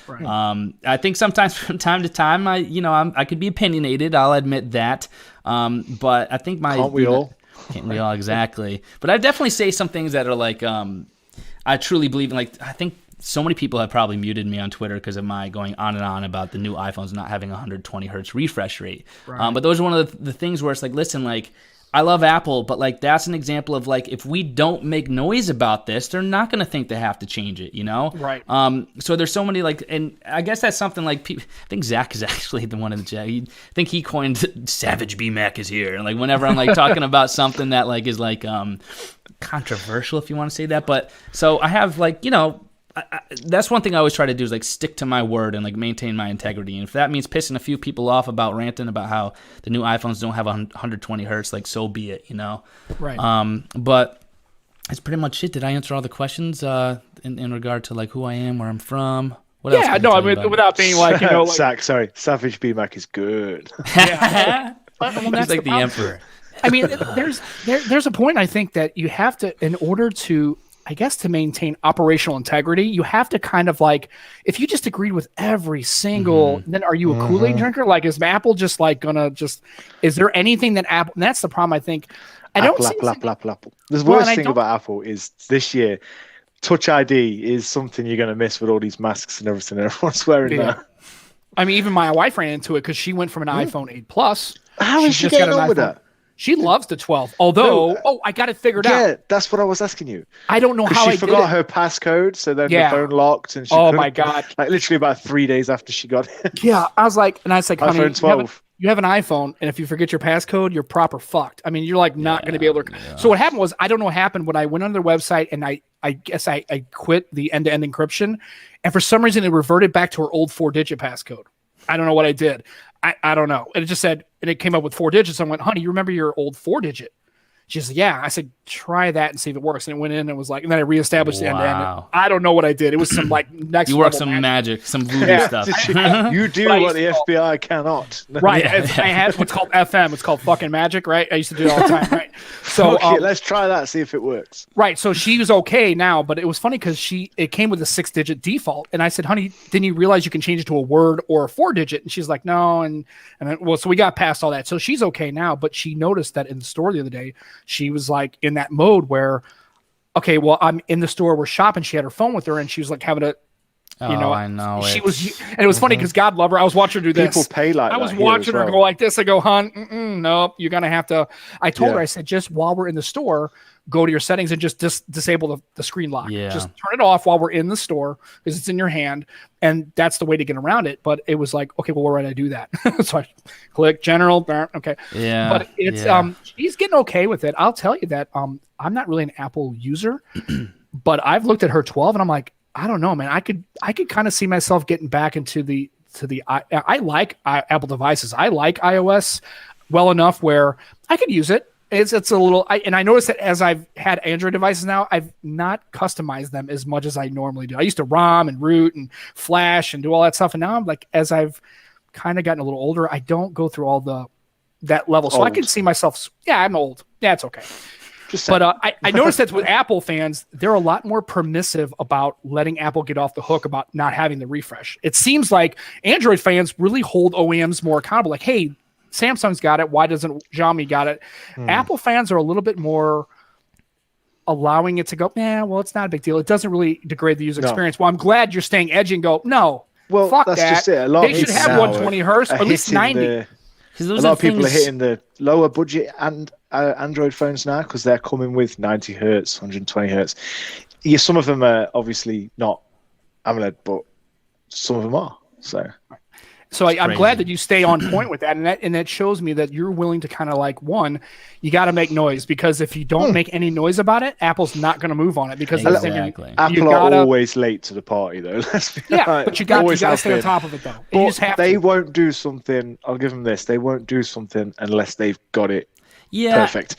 Right. I think sometimes from time to time I could be opinionated. I'll admit that. But I think can't we all? Can't we all? Exactly. But I definitely say some things that are I truly believe in. I think. So many people have probably muted me on Twitter because of my going on and on about the new iPhones not having 120 hertz refresh rate. Right. But those are one of the things where it's listen, I love Apple, but that's an example of if we don't make noise about this, they're not going to think they have to change it, Right. So there's so many and I guess that's something I think Zach is actually the one in the chat. I think he coined Savage Bmac is here. And whenever I'm talking about something that is controversial, if you want to say that. But so I have that's one thing I always try to do is stick to my word and maintain my integrity. And if that means pissing a few people off about ranting about how the new iPhones don't have 120 hertz, so be it, Right. But that's pretty much it. Did I answer all the questions in regard to who I am, where I'm from? What else? Yeah, no, I mean without being Zach, sorry, Savage Bmac is good. Yeah. He's the emperor. I mean, there's a point I think that you have to, in order to, I guess, to maintain operational integrity, you have to kind of if you just agreed with every single, then are you a Kool-Aid drinker? Is Apple just is there anything that Apple, and that's the problem I think. Apple. The worst thing about Apple is this year, Touch ID is something you're going to miss with all these masks and everything. Everyone's wearing that. I mean, even my wife ran into it because she went from an iPhone 8 Plus. How is she getting on with that? She loves the 12. Although, I got it figured out. Yeah, that's what I was asking you. I don't know how she forgot her passcode, so then the phone locked, and she my God. Like literally about 3 days after she got it. Yeah, I was like, honey, iPhone 12. You have an iPhone, and if you forget your passcode, you're proper fucked. I mean, you're like not going to be able to. Yeah. So what happened was, I don't know what happened when I went on their website, and I guess I quit the end-to-end encryption, and for some reason it reverted back to her old 4-digit passcode. I don't know what I did. I don't know. And it just said, and it came up with 4 digits. I went, honey, you remember your old 4-digit? She said, yeah. I said, try that and see if it works. And it went in and was like, and then I reestablished the end-to-end. I don't know what I did. It was some like next. You worked some magic, some voodoo stuff. You do what the FBI cannot. Right. I had what's called FM. It's called fucking magic, right? I used to do it all the time, right? So let's try that, see if it works. Right. So she was okay now, but it was funny because it came with a 6-digit default. And I said, honey, didn't you realize you can change it to a word or a 4-digit? And she's like, no. And then, so we got past all that. So she's okay now, but she noticed that in the store the other day, she was like in that mode where, okay, well, I'm in the store, we're shopping. She had her phone with her and she was like having a, I know. She was, and it was funny because God love her. I was watching her do this. People pay like I was watching her go like this. I go, hon, nope, you're going to have to. I told her, I said, just while we're in the store, go to your settings and just disable the screen lock. Yeah. Just turn it off while we're in the store because it's in your hand. And that's the way to get around it. But it was like, okay, well, where would I do that? So I click general. Okay. Yeah. But it's, she's getting okay with it. I'll tell you that I'm not really an Apple user, but I've looked at her 12 and I'm like, I don't know, man. I could kind of see myself getting back into I like Apple devices. I like iOS well enough where I could use it. It's a little, and I noticed that as I've had Android devices now, I've not customized them as much as I normally do. I used to ROM and root and flash and do all that stuff. And now I'm like, as I've kind of gotten a little older, I don't go through all that level. So I can see myself. Yeah, I'm old. Yeah, it's okay. But I noticed that with Apple fans, they're a lot more permissive about letting Apple get off the hook about not having the refresh. It seems like Android fans really hold OEMs more accountable. Like, hey, Samsung's got it. Why doesn't Xiaomi got it? Apple fans are a little bit more allowing it to go, well, it's not a big deal. It doesn't really degrade the user experience. Well, I'm glad you're staying edgy and go, no, fuck that's that. Just it. They should have 120 hertz, or at least 90. A lot of people are hitting the lower budget and Android phones now because they're coming with 90 hertz, 120 hertz. Yeah, some of them are obviously not AMOLED, but some of them are. So I'm glad that you stay on point with that, and that shows me that you're willing to kind of like, one, you got to make noise, because if you don't make any noise about it, Apple's not going to move on it, because Apple are always late to the party though. But you got to stay on top of it though. You just have they won't do something. I'll give them this: they won't do something unless they've got it perfect.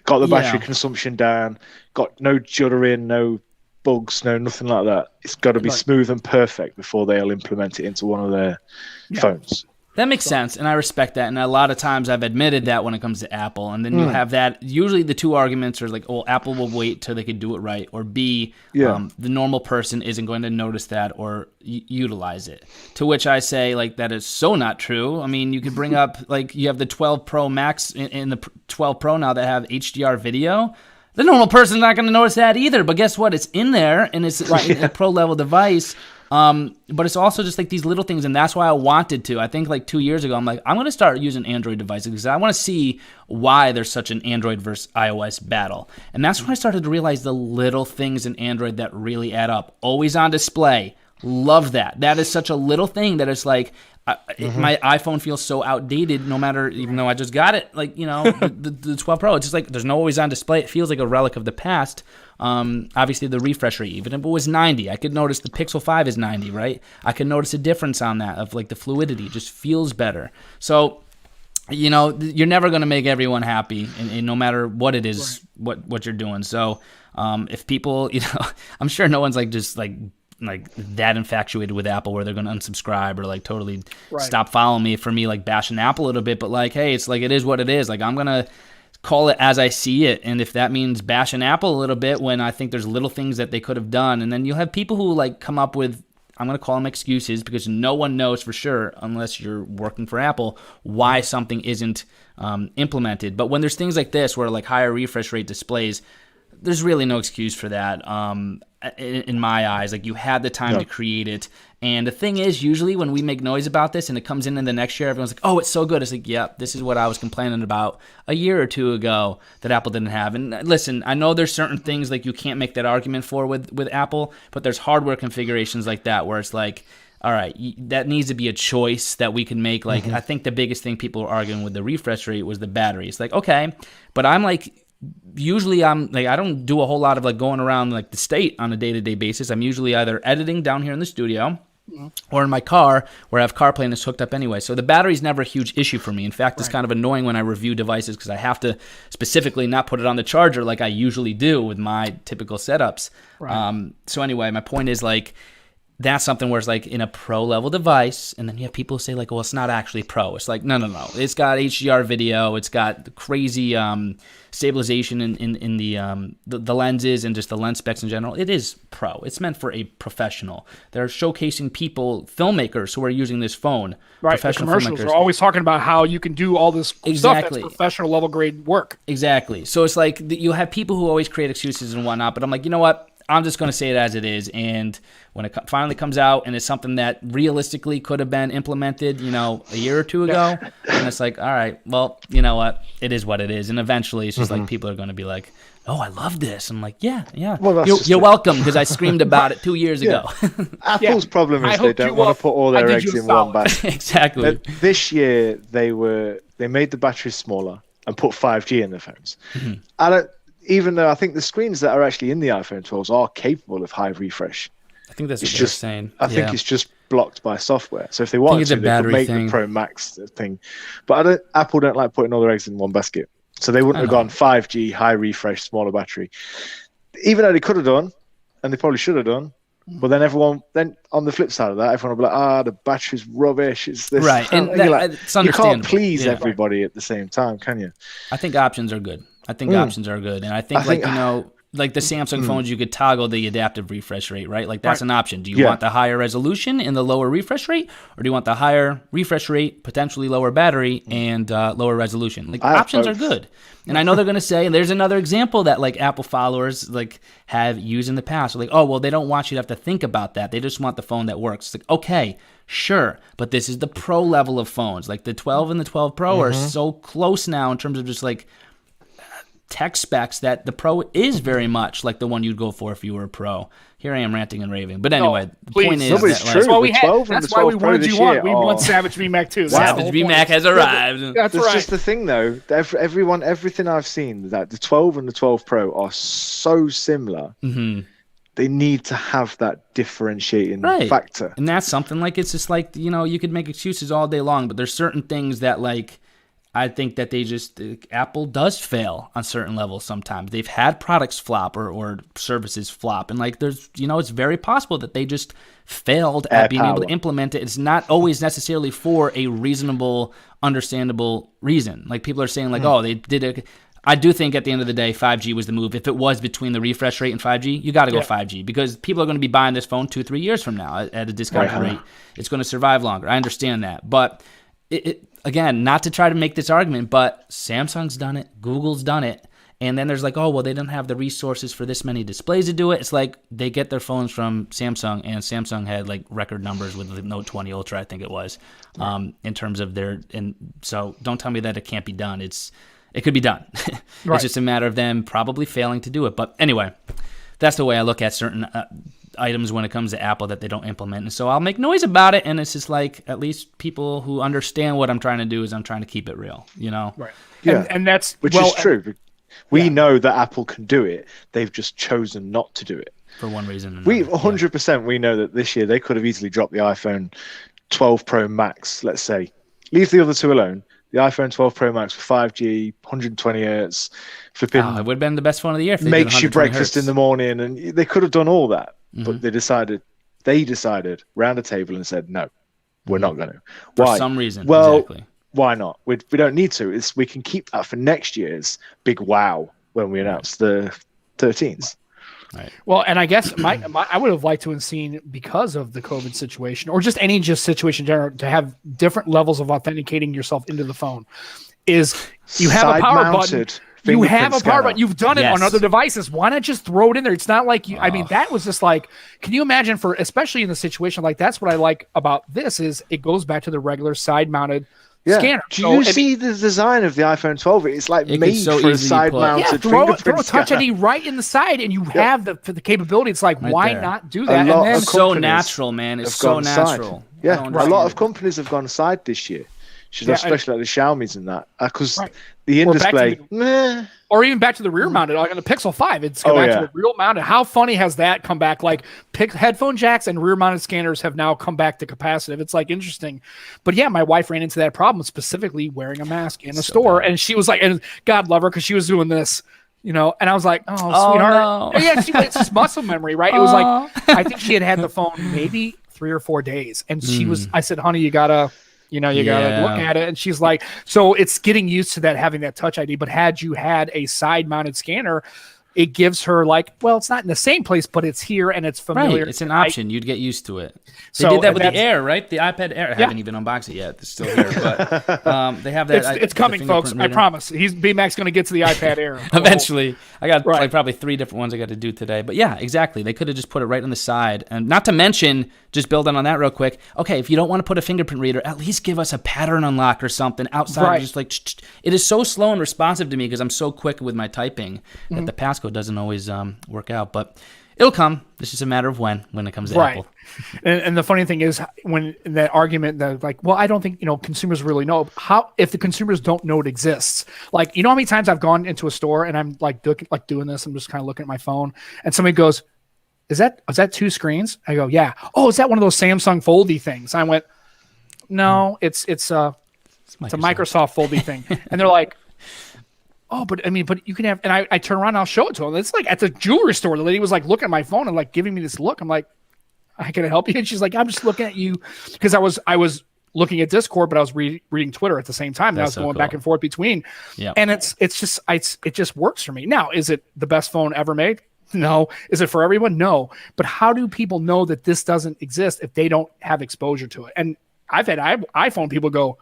Got the battery consumption down. Got no juddering, no bugs, nothing like that. It's got to be smooth and perfect before they'll implement it into one of their phones. That makes sense, and I respect that. And a lot of times I've admitted that when it comes to Apple. And then you have that. Usually the two arguments are like, well, Apple will wait till they can do it right, or B, the normal person isn't going to notice that or utilize it. To which I say, like, that is so not true. I mean, you could bring up, like, you have the 12 Pro Max in the 12 Pro now that have HDR video. The normal person's not going to notice that either. But guess what? It's in there, and it's a pro-level device. But it's also just like these little things, and that's why I wanted to. I think like 2 years ago, I'm like, I'm going to start using Android devices because I want to see why there's such an Android versus iOS battle. And that's when I started to realize the little things in Android that really add up. Always on display. Love that. That is such a little thing that it's like, my iPhone feels so outdated no matter, even though I just got it, like, the 12 Pro. It's just like there's no always on display. It feels like a relic of the past. Obviously, the refresh rate, even if it was 90, I could notice the Pixel 5 is 90, right? I could notice a difference on that of like the fluidity. It just feels better. So, you're never going to make everyone happy, and no matter what it is, what you're doing. So, if people, I'm sure no one's like just like that infatuated with Apple where they're going to unsubscribe or like totally stop following me for me like bashing Apple a little bit. But like, hey, it's like, it is what it is. Like, I'm going to call it as I see it. And if that means bashing Apple a little bit when I think there's little things that they could have done. And then you'll have people who like come up with, I'm going to call them excuses, because no one knows for sure, unless you're working for Apple, why something isn't implemented. But when there's things like this where like higher refresh rate displays, there's really no excuse for that. In my eyes, like you had the time to create it. And the thing is, usually when we make noise about this and it comes in the next year, everyone's like, oh, it's so good. It's like, yeah, this is what I was complaining about a year or two ago that Apple didn't have. And listen, I know there's certain things like you can't make that argument for with Apple, but there's hardware configurations like that where it's like, all right, that needs to be a choice that we can make. Like, I think the biggest thing people were arguing with the refresh rate was the battery. It's like, okay, but I'm like, usually I'm like, I don't do a whole lot of like going around like the state on a day-to-day basis. I'm usually either editing down here in the studio or in my car where I have CarPlay and it's hooked up anyway. So the battery's never a huge issue for me. In fact, it's kind of annoying when I review devices because I have to specifically not put it on the charger like I usually do with my typical setups. So anyway, my point is like, that's something where it's like in a pro level device, and then you have people who say like, well, it's not actually pro. It's like, no. It's got HDR video. It's got the crazy stabilization in the lenses and just the lens specs in general. It is pro. It's meant for a professional. They're showcasing people, filmmakers who are using this phone. Right. The commercials are always talking about how you can do all this stuff that's professional level grade work. Exactly. So it's like you have people who always create excuses and whatnot, but I'm like, you know what? I'm just going to say it as it is, and when it finally comes out and it's something that realistically could have been implemented, a year or two ago, and it's like, all right, well, you know what? It is what it is, and eventually it's just like people are going to be like, oh, I love this. I'm like, yeah. Well, you're welcome, because I screamed about it 2 years ago. Apple's problem is they don't want to put all their eggs in one basket. Exactly. This year they made the batteries smaller and put 5G in their phones. Even though I think the screens that are actually in the iPhone 12s are capable of high refresh. I think that's what they're saying. I think it's just blocked by software. So if they wanted to, they could make the Pro Max thing. But Apple don't like putting all their eggs in one basket. So they wouldn't have gone 5G, high refresh, smaller battery. Even though they could have done, and they probably should have done. But then then on the flip side of that, everyone will be like, the battery's rubbish. It's this. Right. And it's understandable. You can't please everybody at the same time, can you? I think options are good. Options are good. And I think like the Samsung phones, you could toggle the adaptive refresh rate, right? Like that's an option. Do you want the higher resolution and the lower refresh rate? Or do you want the higher refresh rate, potentially lower battery, and lower resolution? Like options are good. And I know they're going to say, and there's another example that like Apple followers like have used in the past. Like, oh, well, they don't want you to have to think about that. They just want the phone that works. It's like, okay, sure. But this is the pro level of phones. Like the 12 and the 12 Pro are so close now in terms of just like tech specs that the Pro is very much like the one you'd go for if you were a Pro. Here I am ranting and raving. But anyway, the point is that's why we wanted you on. We want Savage Bmac too. Savage Bmac has arrived. That's just the thing though. Everything I've seen, that the 12 and the 12 Pro are so similar. They need to have that differentiating factor. And that's something like, it's just like, you could make excuses all day long, but there's certain things that like, I think that Apple does fail on certain levels sometimes. They've had products flop or services flop. And like there's, it's very possible that they just failed at being able to implement it. It's not always necessarily for a reasonable, understandable reason. Like people are saying like, oh, they did it. I do think at the end of the day, 5G was the move. If it was between the refresh rate and 5G, you got to go 5G because people are going to be buying this phone 2-3 years from now at a discounted rate. It's going to survive longer. I understand that. But again, not to try to make this argument, but Samsung's done it, Google's done it, and then there's like, oh, well, they don't have the resources for this many displays to do it. It's like they get their phones from Samsung, and Samsung had like record numbers with the Note 20 Ultra, I think it was, in terms of and so don't tell me that it can't be done. It could be done. It's just a matter of them probably failing to do it. But anyway, that's the way I look at certain items when it comes to Apple that they don't implement. And so I'll make noise about it, and it's just like at least people who understand what I'm trying to do is I'm trying to keep it real, Right. Yeah. And that's which is true. We know that Apple can do it. They've just chosen not to do it. For one reason or another. 100% we know that this year they could have easily dropped the iPhone 12 Pro Max, let's say. Leave the other two alone. The iPhone 12 Pro Max with 5G, 120 hertz, flipping. It would have been the best phone of the year. If they makes you breakfast in the morning, and they could have done all that, but they decided round a table and said, no, we're not going to. Why? For some reason. Well, exactly. Why not? We don't need to. We can keep that for next year's big wow when we announce the 13s. Right. Well, and I guess I would have liked to have seen, because of the COVID situation or just any situation in general, to have different levels of authenticating yourself into the phone. Is you have a power button You have fingerprint a power scanner. button. You've done it on Yes. other devices. Why not just throw it in there? It's not like you. I mean, that was just like. Can you imagine especially in the situation like that's what I like about this is it goes back to the regular side-mounted scanner. Do you see the design of the iPhone 12? It's like made so for a easily put. side-mounted throw fingerprint a Touch scanner. ID right in the side, and you have the capability. It's like, Right why there. not do that? lot And then of It's so companies natural, man. It's have so gone side. natural. Yeah, I don't a understand lot of it. companies have gone side this year. Yeah, Especially like the Xiaomi's and that, because Right. the Or back to in-display, meh. or even back to the rear mounted, like on the Pixel 5, it's go back to the rear mounted. How funny has that come back? Like headphone jacks and rear mounted scanners have now come back to capacitive. It's like interesting. But yeah, my wife ran into that problem, specifically wearing a mask in a store. bad. And she was like, and God love her because she was doing this, and I was like, oh, sweetheart. no. Yeah, it's just muscle memory, right? It was like, I think she had the phone maybe 3 or 4 days. And I said, honey, you gotta look at it. And she's like, so it's getting used to that, having that Touch ID. But had you had a side mounted scanner, it gives her like, well, it's not in the same place, but it's here and it's familiar. Right, it's an option. You'd get used to it. They So, did that and with the that's- Air, right? The iPad Air. I haven't even unboxed it yet. It's still here, but they have that. It's coming, folks. fingerprint I reader. promise. Bmac's going to get to the iPad Air Eventually. I got Right. like probably 3 different ones I got to do today. But yeah, exactly. They could have just put it right on the side. And not to mention, just building on that real quick. Okay, if you don't want to put a fingerprint reader, at least give us a pattern unlock or something outside. Right. Just like, it is so slow and responsive to me because I'm so quick with my typing that the passcode doesn't always work out. But it'll come. It's just a matter of when it comes to Right. Apple. And the funny thing is, when that argument that like, well, I don't think consumers really know how, if the consumers don't know it exists. Like, how many times I've gone into a store and I'm like doing this, I'm just kind of looking at my phone, and somebody goes, is that 2 screens? I go, yeah. Oh, is that one of those Samsung foldy things? I went, no, it's a Microsoft foldy thing. And they're like, oh, but you can have, and I turn around and I'll show it to them. It's like at the jewelry store. The lady was like looking at my phone and like giving me this look. I'm like, I can help you. And she's like, I'm just looking at you because I was looking at Discord, but I was reading Twitter at the same time. And I was going back and forth between. Yeah. And it just works for me. Now, is it the best phone ever made? No. Is it for everyone? No. But how do people know that this doesn't exist if they don't have exposure to it? And I've had iPhone people go,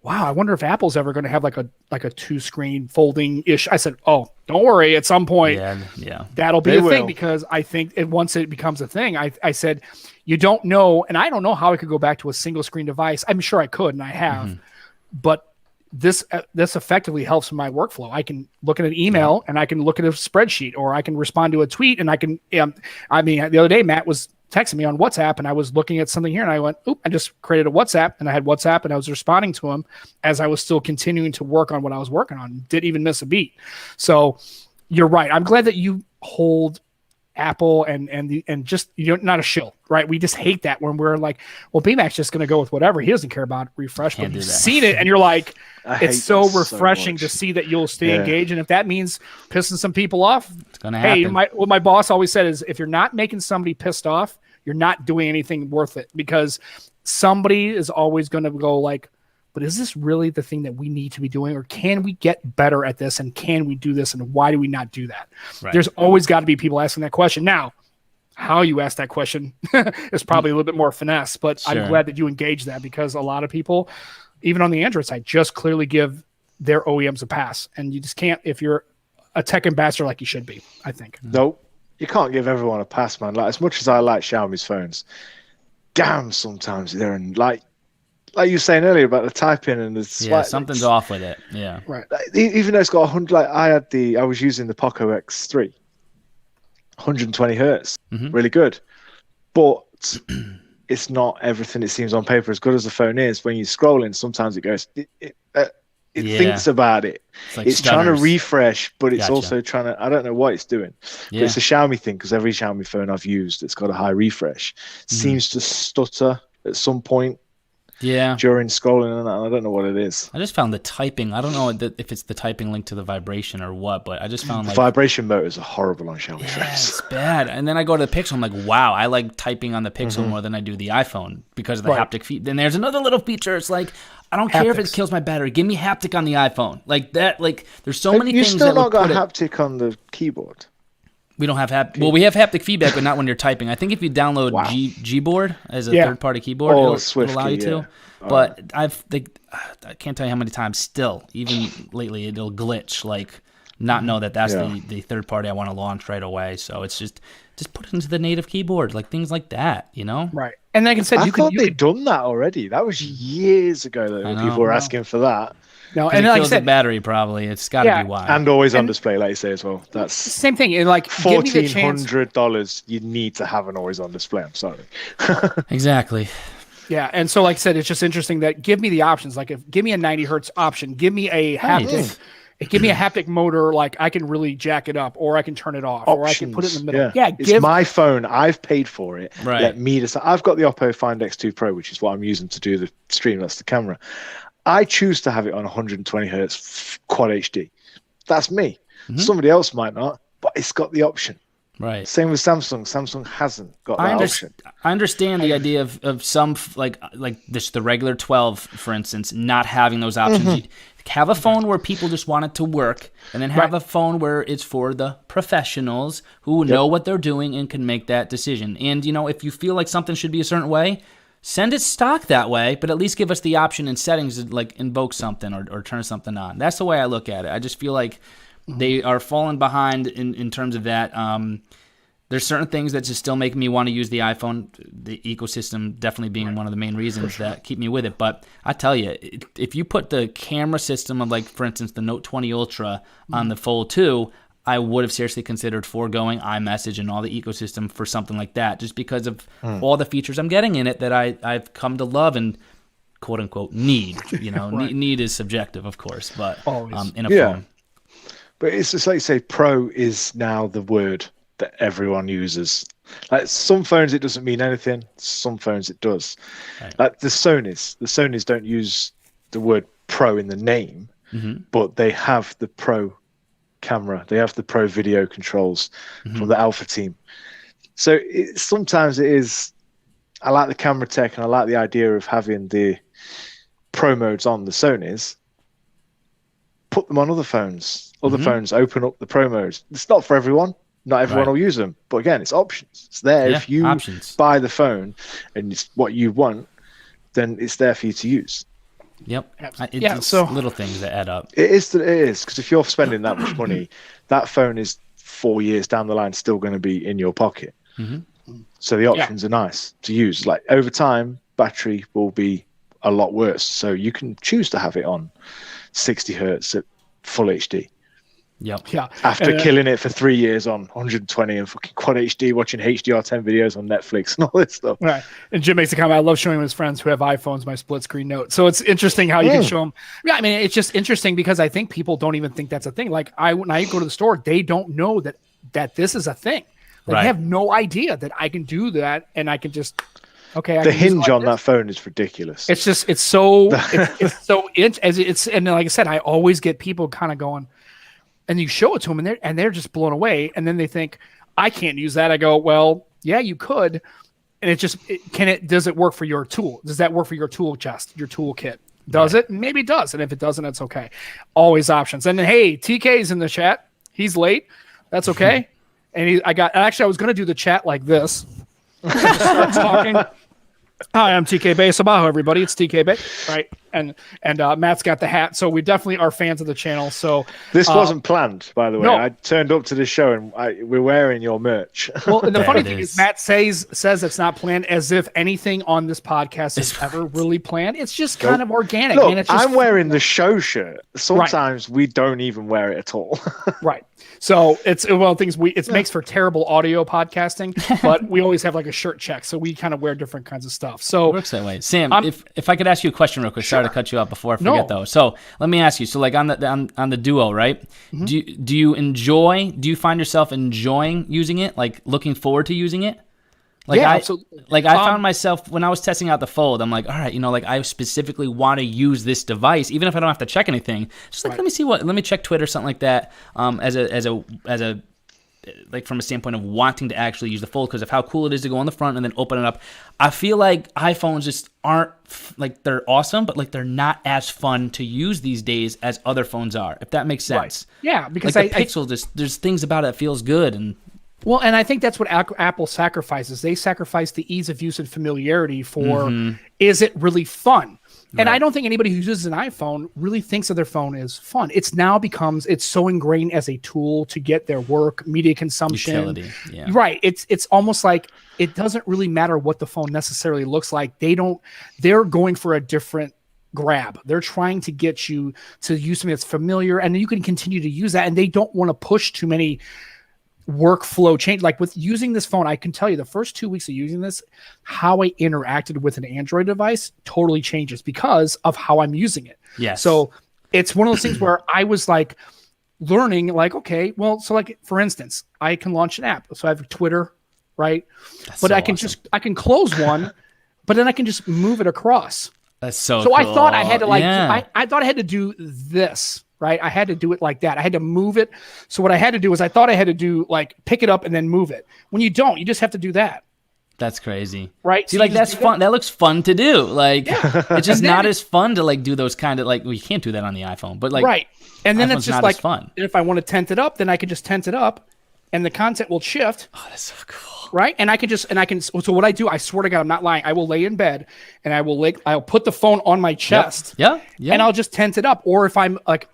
wow, I wonder if Apple's ever going to have like a 2-screen folding ish. I said, oh, don't worry. At some point, that'll be a thing, because I think once it becomes a thing, I said, you don't know. And I don't know how I could go back to a single screen device. I'm sure I could, and I have, but this effectively helps my workflow. I can look at an email and I can look at a spreadsheet, or I can respond to a tweet, and I can, the other day, Matt was texting me on WhatsApp, and I was looking at something here, and I went, oop, I just created a WhatsApp, and I had WhatsApp, and I was responding to him as I was still continuing to work on what I was working on. Didn't even miss a beat. So you're right. I'm glad that you hold Apple and just, not a shill, right? We just hate that when we're like, well, Bmac's just going to go with whatever. He doesn't care about refresh, but you've seen it and you're like, it's so refreshing to see that you'll stay engaged. And if that means pissing some people off, it's going to happen. What my boss always said is, if you're not making somebody pissed off, you're not doing anything worth it, because somebody is always going to go like, but is this really the thing that we need to be doing? Or can we get better at this? And can we do this? And why do we not do that? Right. There's always got to be people asking that question. Now, how you ask that question is probably a little bit more finesse, but sure. I'm glad that you engage that, because a lot of people, even on the Android side, just clearly give their OEMs a pass. And you just can't, if you're a tech ambassador like you should be, I think. Nope. You can't give everyone a pass, man. Like, as much as I like Xiaomi's phones, damn, sometimes they're in, like you were saying earlier about the typing and the swipe, something's off with it. Yeah, right. Even though it's got 100, like I was using the Poco X3, 120 hertz, really good, but it's not everything it seems on paper. As good as the phone is, when you're scrolling, sometimes it goes, it thinks about it. It's trying to refresh, but it's also trying to, I don't know what it's doing. But it's a Xiaomi thing, because every Xiaomi phone I've used, it's got a high refresh. Seems to stutter at some point. Yeah. During scrolling, and I don't know what it is. I just found the typing. I don't know if it's the typing linked to the vibration or what, but I just found the vibration motors are horrible on Xiaomi phones. It's bad. And then I go to the Pixel. I'm like, wow, I like typing on the Pixel more than I do the iPhone because of the haptic feed. Then there's another little feature. It's like, I don't care if it kills my battery. Give me haptic on the iPhone. Like that. Like there's so many things. You still not got haptic on the keyboard. We don't have Well, we have haptic feedback, but not when you're typing. I think if you download Gboard as a third-party keyboard, it'll allow you to. But I can't tell you how many times still, even lately, it'll glitch. Like not know that that's the third party I want to launch right away. So it's just put it into the native keyboard, like things like that, you know? Right. And like I said, I thought they'd done that already. That was years ago that people were asking for that. No, and like it kills I said, the battery probably. It's got to be why. And always on display, like you say as well. That's same thing. And like $1,400. You need to have an always on display. I'm sorry. Exactly. Yeah, and so like I said, it's just interesting that give me the options. Like, give me a 90 hertz option, give me a haptic. Give me a haptic motor, like I can really jack it up, or I can turn it off, or I can put it in the middle. Yeah, it's my phone. I've paid for it. Right. Let me decide. I've got the Oppo Find X2 Pro, which is what I'm using to do the stream. That's the camera. I choose to have it on 120 hertz quad HD. That's me. Somebody else might not, but it's got the option. Right. Same with Samsung. Samsung hasn't got that option. I understand the idea of some like this the regular 12, for instance, not having those options. Have a phone where people just want it to work, and then have a phone where it's for the professionals who know what they're doing and can make that decision. And, you know, if you feel like something should be a certain way, send it stock that way, but at least give us the option in settings to like invoke something or turn something on. That's the way I look at it. I just feel like they are falling behind in terms of that. There's certain things that just still make me want to use the iPhone, the ecosystem definitely being one of the main reasons that keep me with it. But I tell you, if you put the camera system of, like, for instance, the Note 20 Ultra on the Fold 2, I would have seriously considered foregoing iMessage and all the ecosystem for something like that, just because of all the features I'm getting in it that I've come to love and quote unquote need. You know, need is subjective, of course, but in a phone. But it's just like you say, Pro is now the word that everyone uses. Like some phones it doesn't mean anything, some phones it does. Like the Sonys don't use the word Pro in the name, but they have the Pro camera, they have the Pro video controls from the Alpha team. So sometimes it is, I like the camera tech and I like the idea of having the Pro modes on the Sonys. Put them on other phones. Other phones open up the Pro modes. It's not for everyone. Not everyone will use them, but again, it's options. It's there. If you buy the phone and it's what you want, then it's there for you to use. Yep. It's little things that add up. It is because if you're spending that much money, that phone is 4 years down the line still going to be in your pocket. So the options are nice to use. Like over time, battery will be a lot worse. So you can choose to have it on 60 hertz at full HD. Yep. Yeah. After killing it for 3 years on 120 and fucking quad HD, watching HDR10 videos on Netflix and all this stuff. Right. And Jim makes a comment. I love showing his friends who have iPhones my split screen note. So it's interesting how you can show them. Yeah. I mean, it's just interesting because I think people don't even think that's a thing. Like when I go to the store, they don't know that this is a thing. Like, they have no idea that I can do that and I can just. Okay. The hinge on that phone is ridiculous. It's just and like I said, I always get people kind of going. And you show it to them, and they're just blown away. And then they think, I can't use that. I go, well, yeah, you could. And does it work for your tool? Does that work for your tool chest, your toolkit? Does it? Maybe it does. And if it doesn't, it's okay. Always options. And then, hey, TK's in the chat. He's late. That's okay. And I was going to do the chat like this. Start talking. Hi, I'm TK Bay Sabaho, everybody. It's TK Bay, right? And Matt's got the hat, so we definitely are fans of the channel. So this wasn't planned, by the way. No. I turned up to the show and we're wearing your merch. Well, and the funny thing is, Matt says it's not planned, as if anything on this podcast is ever really planned. It's just kind of organic. Look, It's just I'm wearing the show shirt. Sometimes we don't even wear it at all. Right. So it's one of the things it makes for terrible audio podcasting, but we always have like a shirt check, so we kind of wear different kinds of stuff. So it works that way. Sam, if I could ask you a question real quick, sorry to cut you off before I forget though. So let me ask you. So like on the Duo, right? Do you find yourself enjoying using it? Like looking forward to using it? Like absolutely. Like I found myself when I was testing out the Fold, I'm like, all right, like I specifically want to use this device, even if I don't have to check anything. Just like let me check Twitter, something like that. As a like from a standpoint of wanting to actually use the Fold because of how cool it is to go on the front and then open it up. I feel like iPhones just aren't like they're awesome, but like they're not as fun to use these days as other phones are. If that makes sense. Right. Yeah, because like the Pixel, there's things about it that feels good and. Well, and I think that's what Apple sacrifices. They sacrifice the ease of use and familiarity for, is it really fun? And I don't think anybody who uses an iPhone really thinks of their phone as fun. It's so ingrained as a tool to get their work, media consumption. Utility, yeah. Right. It's almost like it doesn't really matter what the phone necessarily looks like. They're going for a different grab. They're trying to get you to use something that's familiar, and then you can continue to use that. And they don't want to push too many workflow change. Like with using this phone, I can tell you the first 2 weeks of using this, how I interacted with an Android device totally changes because of how I'm using it. Yes. So it's one of those things where I was like learning, like, okay, well, so like for instance, I can launch an app. So I have Twitter, right? That's but so I can awesome. I can close one, but then I can just move it across. That's so So cool. I thought I had to I thought I had to do this. Right. I had to do it like that. I had to move it. So what I had to do is I thought I had to do like pick it up and then move it. When you don't, you just have to do that. That's crazy. Right. See, So like that's fun. That looks fun to do. Like it's just not as fun to like do those kind of like, well, you can't do that on the iPhone, but like, right. And then iPhone's it's just not like, as fun. if I want to tent it up, then I can just tent it up and the content will shift. Oh, that's so cool. Right. And so what I do, I swear to God, I'm not lying. I will lay in bed and I'll put the phone on my chest. Yeah. And I'll just tent it up. Or if I'm like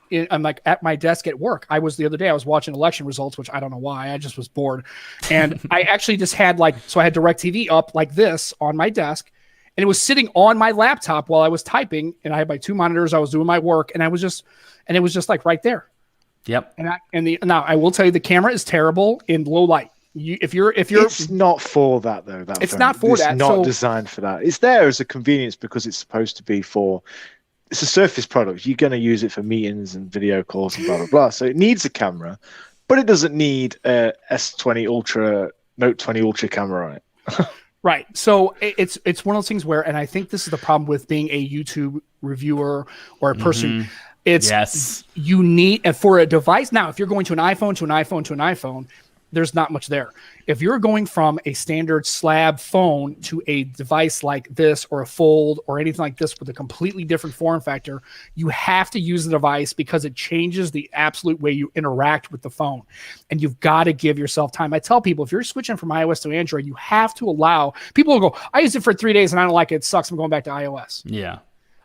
at my desk at work, the other day I was watching election results, which I don't know why, I just was bored. And I actually just had I had DirecTV up like this on my desk and it was sitting on my laptop while I was typing and I had my two monitors. I was doing my work and it was just like right there. Yep. Now I will tell you the camera is terrible in low light. If you're it's not for that though. It's not for that. It's not designed for that. It's there as a convenience because it's supposed to be it's a Surface product. You're going to use it for meetings and video calls and blah blah blah. So it needs a camera, but it doesn't need a S20 Ultra, Note 20 Ultra camera on it. Right. So it's one of those things where, and I think this is the problem with being a YouTube reviewer or a person. Mm-hmm. It's you need for a device. Now, if you're going to an iPhone to an iPhone to an iPhone, there's not much there. If you're going from a standard slab phone to a device like this or a fold or anything like this with a completely different form factor, you have to use the device because it changes the absolute way you interact with the phone. And you've got to give yourself time. I tell people, if you're switching from iOS to Android, you have to allow people will go, I used it for 3 days and I don't like it. It sucks. I'm going back to iOS. Yeah.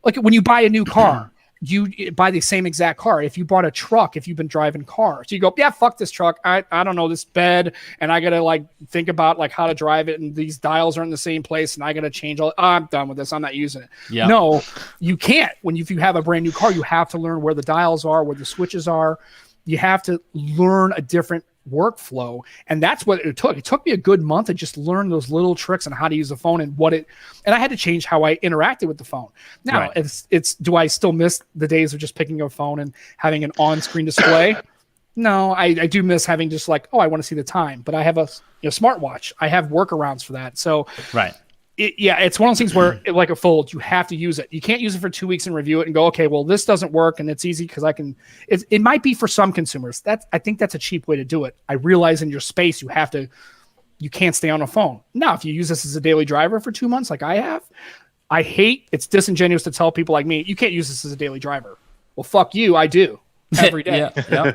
Like when you buy a new car, you buy the same exact car. If you bought a truck, if you've been driving cars, you go, yeah, fuck this truck. I don't know this bed. And I got to think about how to drive it. And these dials are in the same place. And I got to change I'm done with this. I'm not using it. Yep. No, you can't. If you have a brand new car, you have to learn where the dials are, where the switches are. You have to learn a different workflow, and that's what it took. It took me a good month to just learn those little tricks on how to use the phone and I had to change how I interacted with the phone. Now, it's do I still miss the days of just picking up a phone and having an on-screen display? No, I do miss having just I want to see the time, but I have a smartwatch. I have workarounds for that. So it's one of those things where, like a fold, you have to use it. You can't use it for 2 weeks and review it and go, okay, well, this doesn't work, and it's easy because it might be for some consumers. I think that's a cheap way to do it. I realize in your space, you can't stay on a phone. Now, if you use this as a daily driver for 2 months, like I have, it's disingenuous to tell people like me, you can't use this as a daily driver. Well, fuck you. I do every day. Yeah.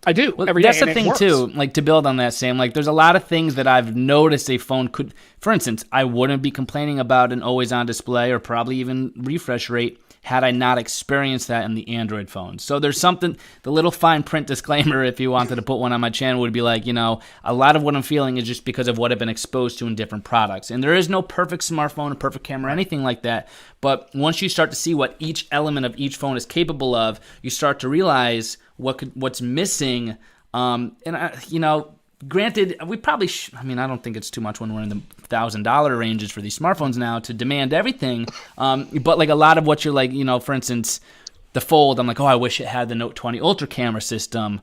I do every that's day. That's the thing too. To build on that, Sam. There's a lot of things that I've noticed a phone could. For instance, I wouldn't be complaining about an always-on display or probably even refresh rate had I not experienced that in the Android phone. So there's something. The little fine print disclaimer, if you wanted to put one on my channel, would be a lot of what I'm feeling is just because of what I've been exposed to in different products. And there is no perfect smartphone, a perfect camera, anything like that. But once you start to see what each element of each phone is capable of, you start to realize what's missing. Granted, we probably I don't think it's too much when we're in the $1,000 ranges for these smartphones now to demand everything. But a lot of what you're for instance, the Fold, I'm I wish it had the Note 20 Ultra camera system.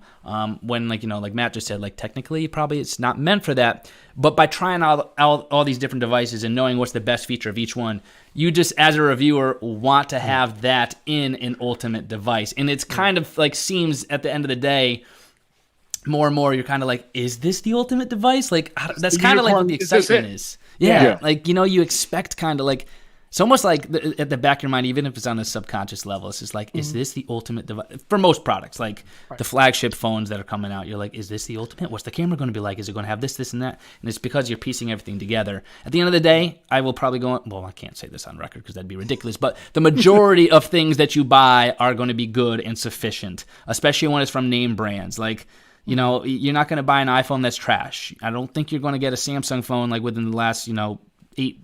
When like Matt just said, technically probably it's not meant for that. But by trying out all these different devices and knowing what's the best feature of each one, you just as a reviewer want to have that in an ultimate device. And it's kind of seems at the end of the day, more and more you're kind of is this the ultimate device? That's kind of what the excitement is. Yeah. You expect kind of It's almost like at the back of your mind, even if it's on a subconscious level, it's just like, is this the ultimate device? For most products, like the flagship phones that are coming out, you're like, is this the ultimate? What's the camera going to be like? Is it going to have this, this, and that? And it's because you're piecing everything together. At the end of the day, I will probably go, well, I can't say this on record because that'd be ridiculous, but the majority of things that you buy are going to be good and sufficient, especially when it's from name brands. Like, you know, you're not going to buy an iPhone that's trash. I don't think you're going to get a Samsung phone like within the last, 8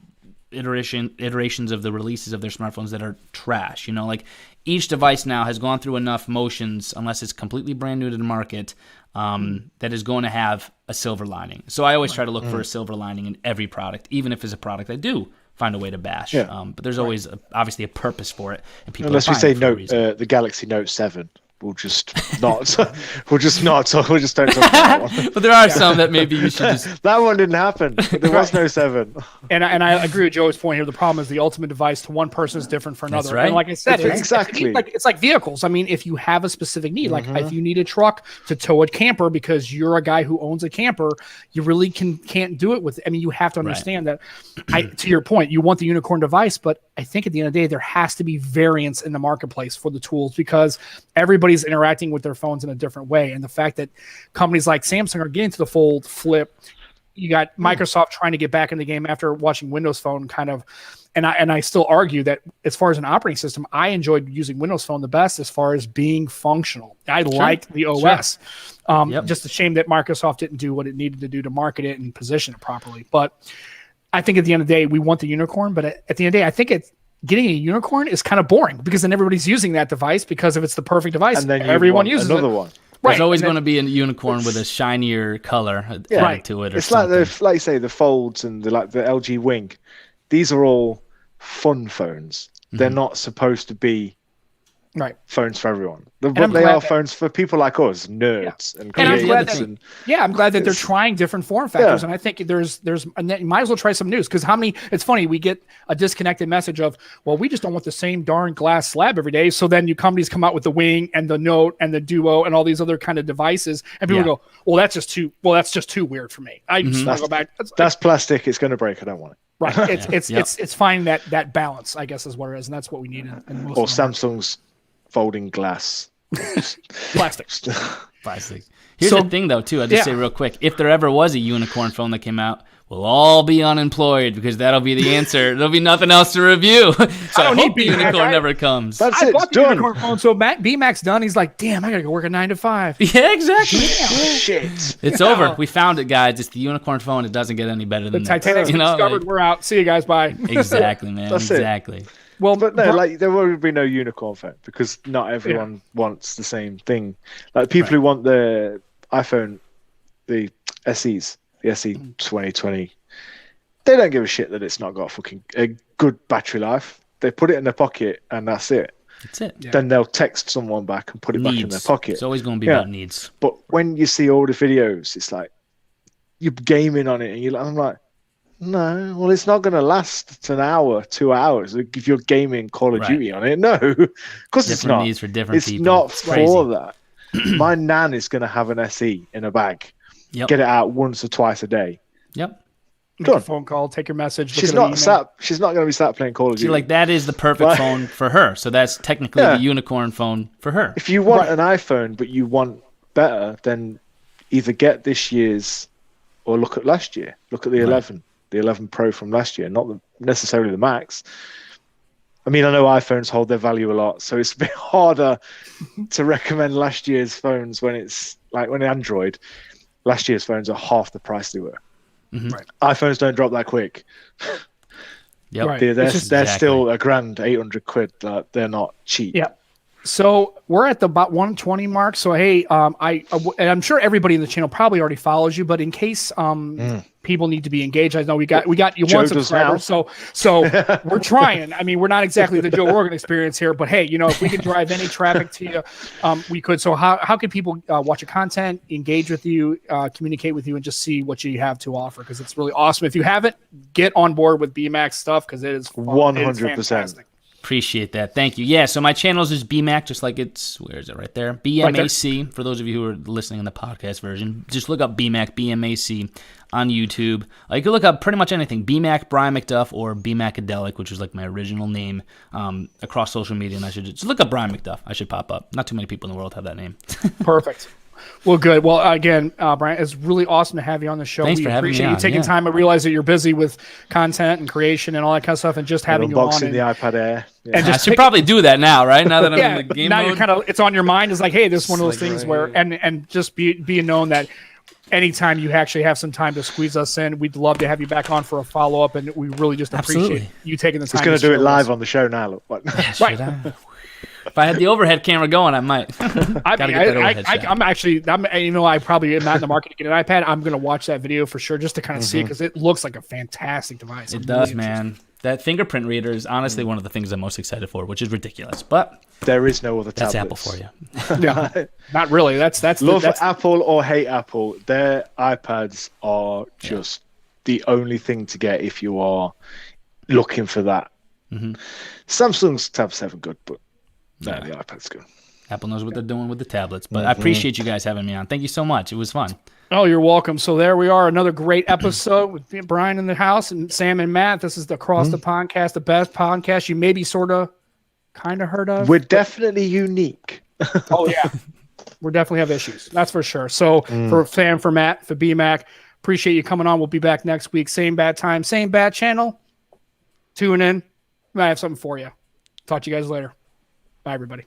iterations of the releases of their smartphones that are trash. Like each device now has gone through enough motions, unless it's completely brand new to the market, that is going to have a silver lining. So I always try to look for a silver lining in every product, even if it's a product I do find a way to bash. But there's always obviously a purpose for it, and people unless we say the Galaxy Note 7. We'll just not don't talk about that one. But there are some that maybe you should just... That one didn't happen. There was no 7. And I agree with Joe's point here. The problem is the ultimate device to one person is different for another. That's right. And like I said, exactly. It's like vehicles. I mean, if you have a specific need, like if you need a truck to tow a camper because you're a guy who owns a camper, you really can't do it with. I mean, you have to understand that. To your point, you want the unicorn device, but I think at the end of the day, there has to be variance in the marketplace for the tools because everybody's interacting with their phones in a different way. And the fact that companies like Samsung are getting to the Fold Flip, you got Microsoft trying to get back in the game after watching Windows Phone kind of, and I still argue that as far as an operating system, I enjoyed using Windows Phone the best as far as being functional. I liked the OS. Just a shame that Microsoft didn't do what it needed to do to market it and position it properly. But I think at the end of the day, we want the unicorn, but at the end of the day, I think getting a unicorn is kind of boring because then everybody's using that device because if it's the perfect device, and then everyone uses another it. one. There's always going to be a unicorn with a shinier color added to it. Or it's something. like you say, the Folds and the LG Wing. These are all fun phones. They're not supposed to be phones for everyone. But they are phones for people like us, nerds and creators. I'm glad that they're trying different form factors. And I think there's you might as well try some news because it's funny, we get a disconnected message of, well, we just don't want the same darn glass slab every day. So then companies come out with the Wing and the Note and the Duo and all these other kind of devices. And people go, well, that's just too weird for me. I just want to go back. That's plastic. It's going to break. I don't want it. Right. It's finding that balance, I guess, is what it is. And that's what we need. Or Samsung's folding glass. Plastic. Here's the thing, though, too. I'll just say real quick. If there ever was a unicorn phone that came out, we'll all be unemployed because that'll be the answer. There'll be nothing else to review. So I hope the unicorn never comes. I bought the unicorn phone, so Bmac's done. He's like, damn, I got to go work a 9 to 5. Yeah, exactly. Shit. It's over. We found it, guys. It's the unicorn phone. It doesn't get any better than the Titanic's discovered. We're out. See you guys. Bye. Exactly, man. Exactly. Well, but no, there will be no unicorn phone because not everyone wants the same thing. Like people who want the iPhone, the SEs, the SE 2020, they don't give a shit that it's not got a good battery life. They put it in their pocket and that's it. That's it. Yeah. Then they'll text someone back and put it back in their pocket. It's always going to be about needs. But when you see all the videos, it's like you're gaming on it and I'm like, no, well, it's not going to last an hour, 2 hours. If you're gaming Call of Duty on it, no, because it's not. Needs for different people. Not for that. My nan is going to have an SE in a bag. Get it out once or twice a day. Make a phone call, take your message. She's not going to be sat playing Call of Duty. Like that is the perfect phone for her. So that's technically the unicorn phone for her. If you want an iPhone but you want better, then either get this year's or look at last year. Look at the 11. The 11 Pro from last year, not necessarily the Max. I mean, I know iPhones hold their value a lot, so it's a bit harder to recommend last year's phones when it's like when Android, last year's phones are half the price they were. iPhones don't drop that quick. They're still £1,800. Like, they're not cheap. So we're at the about 120 mark. So hey, I'm sure everybody in the channel probably already follows you, but in case people need to be engaged, I know we got you one subscriber. So we're trying. I mean, we're not exactly the Joe Rogan experience here, but hey, if we could drive any traffic to you, we could. So how can people watch your content, engage with you, communicate with you, and just see what you have to offer? Because it's really awesome. If you haven't, get on board with Bmac stuff because it is 100%. Appreciate that. Thank you. Yeah, so my channel is just Bmac, just like it's, where is it? Right there. BMAC, for those of you who are listening in the podcast version. Just look up Bmac, BMAC on YouTube. You can look up pretty much anything. Bmac, Brian McDuff, or Bmacadelic, which was like my original name across social media. And I should just look up Brian McDuff. I should pop up. Not too many people in the world have that name. Perfect. Well, good. Well, again, Brian, it's really awesome to have you on the show. Thanks for having me appreciate on. you taking time. I realize that you're busy with content and creation and all that kind of stuff, and just having you on. Unboxing the iPad Air. Yeah. And I should probably do that now, right? Now that I'm in the game now mode. you're kind of, it's on your mind. It's like, hey, this is one of those things where, and just being known that anytime you actually have some time to squeeze us in, we'd love to have you back on for a follow-up, and we really just appreciate you taking the time. He's going to do it live on the show now. Look, what? Right. If I had the overhead camera going, I might. I'm actually, I probably am not in the market to get an iPad. I'm going to watch that video for sure just to kind of see it, because it looks like a fantastic device. It does, man. That fingerprint reader is honestly one of the things I'm most excited for, which is ridiculous. But there is no other that's tablets. Apple for you. No, not really. That's love Apple or hate Apple. Their iPads are just the only thing to get if you are looking for that. Samsung's Tab 7 good, but the iPad's good. Apple knows what they're doing with the tablets. But I appreciate you guys having me on. Thank you so much. It was fun. Oh, you're welcome. So there we are, another great episode with Brian in the house and Sam and Matt. This is the Across the Pondcast, the best podcast you maybe kind of heard of. We're definitely unique. Oh yeah, we definitely have issues. That's for sure. So for Sam, for Matt, for Bmac, appreciate you coming on. We'll be back next week. Same bad time, same bad channel. Tune in. I have something for you. Talk to you guys later. Bye, everybody.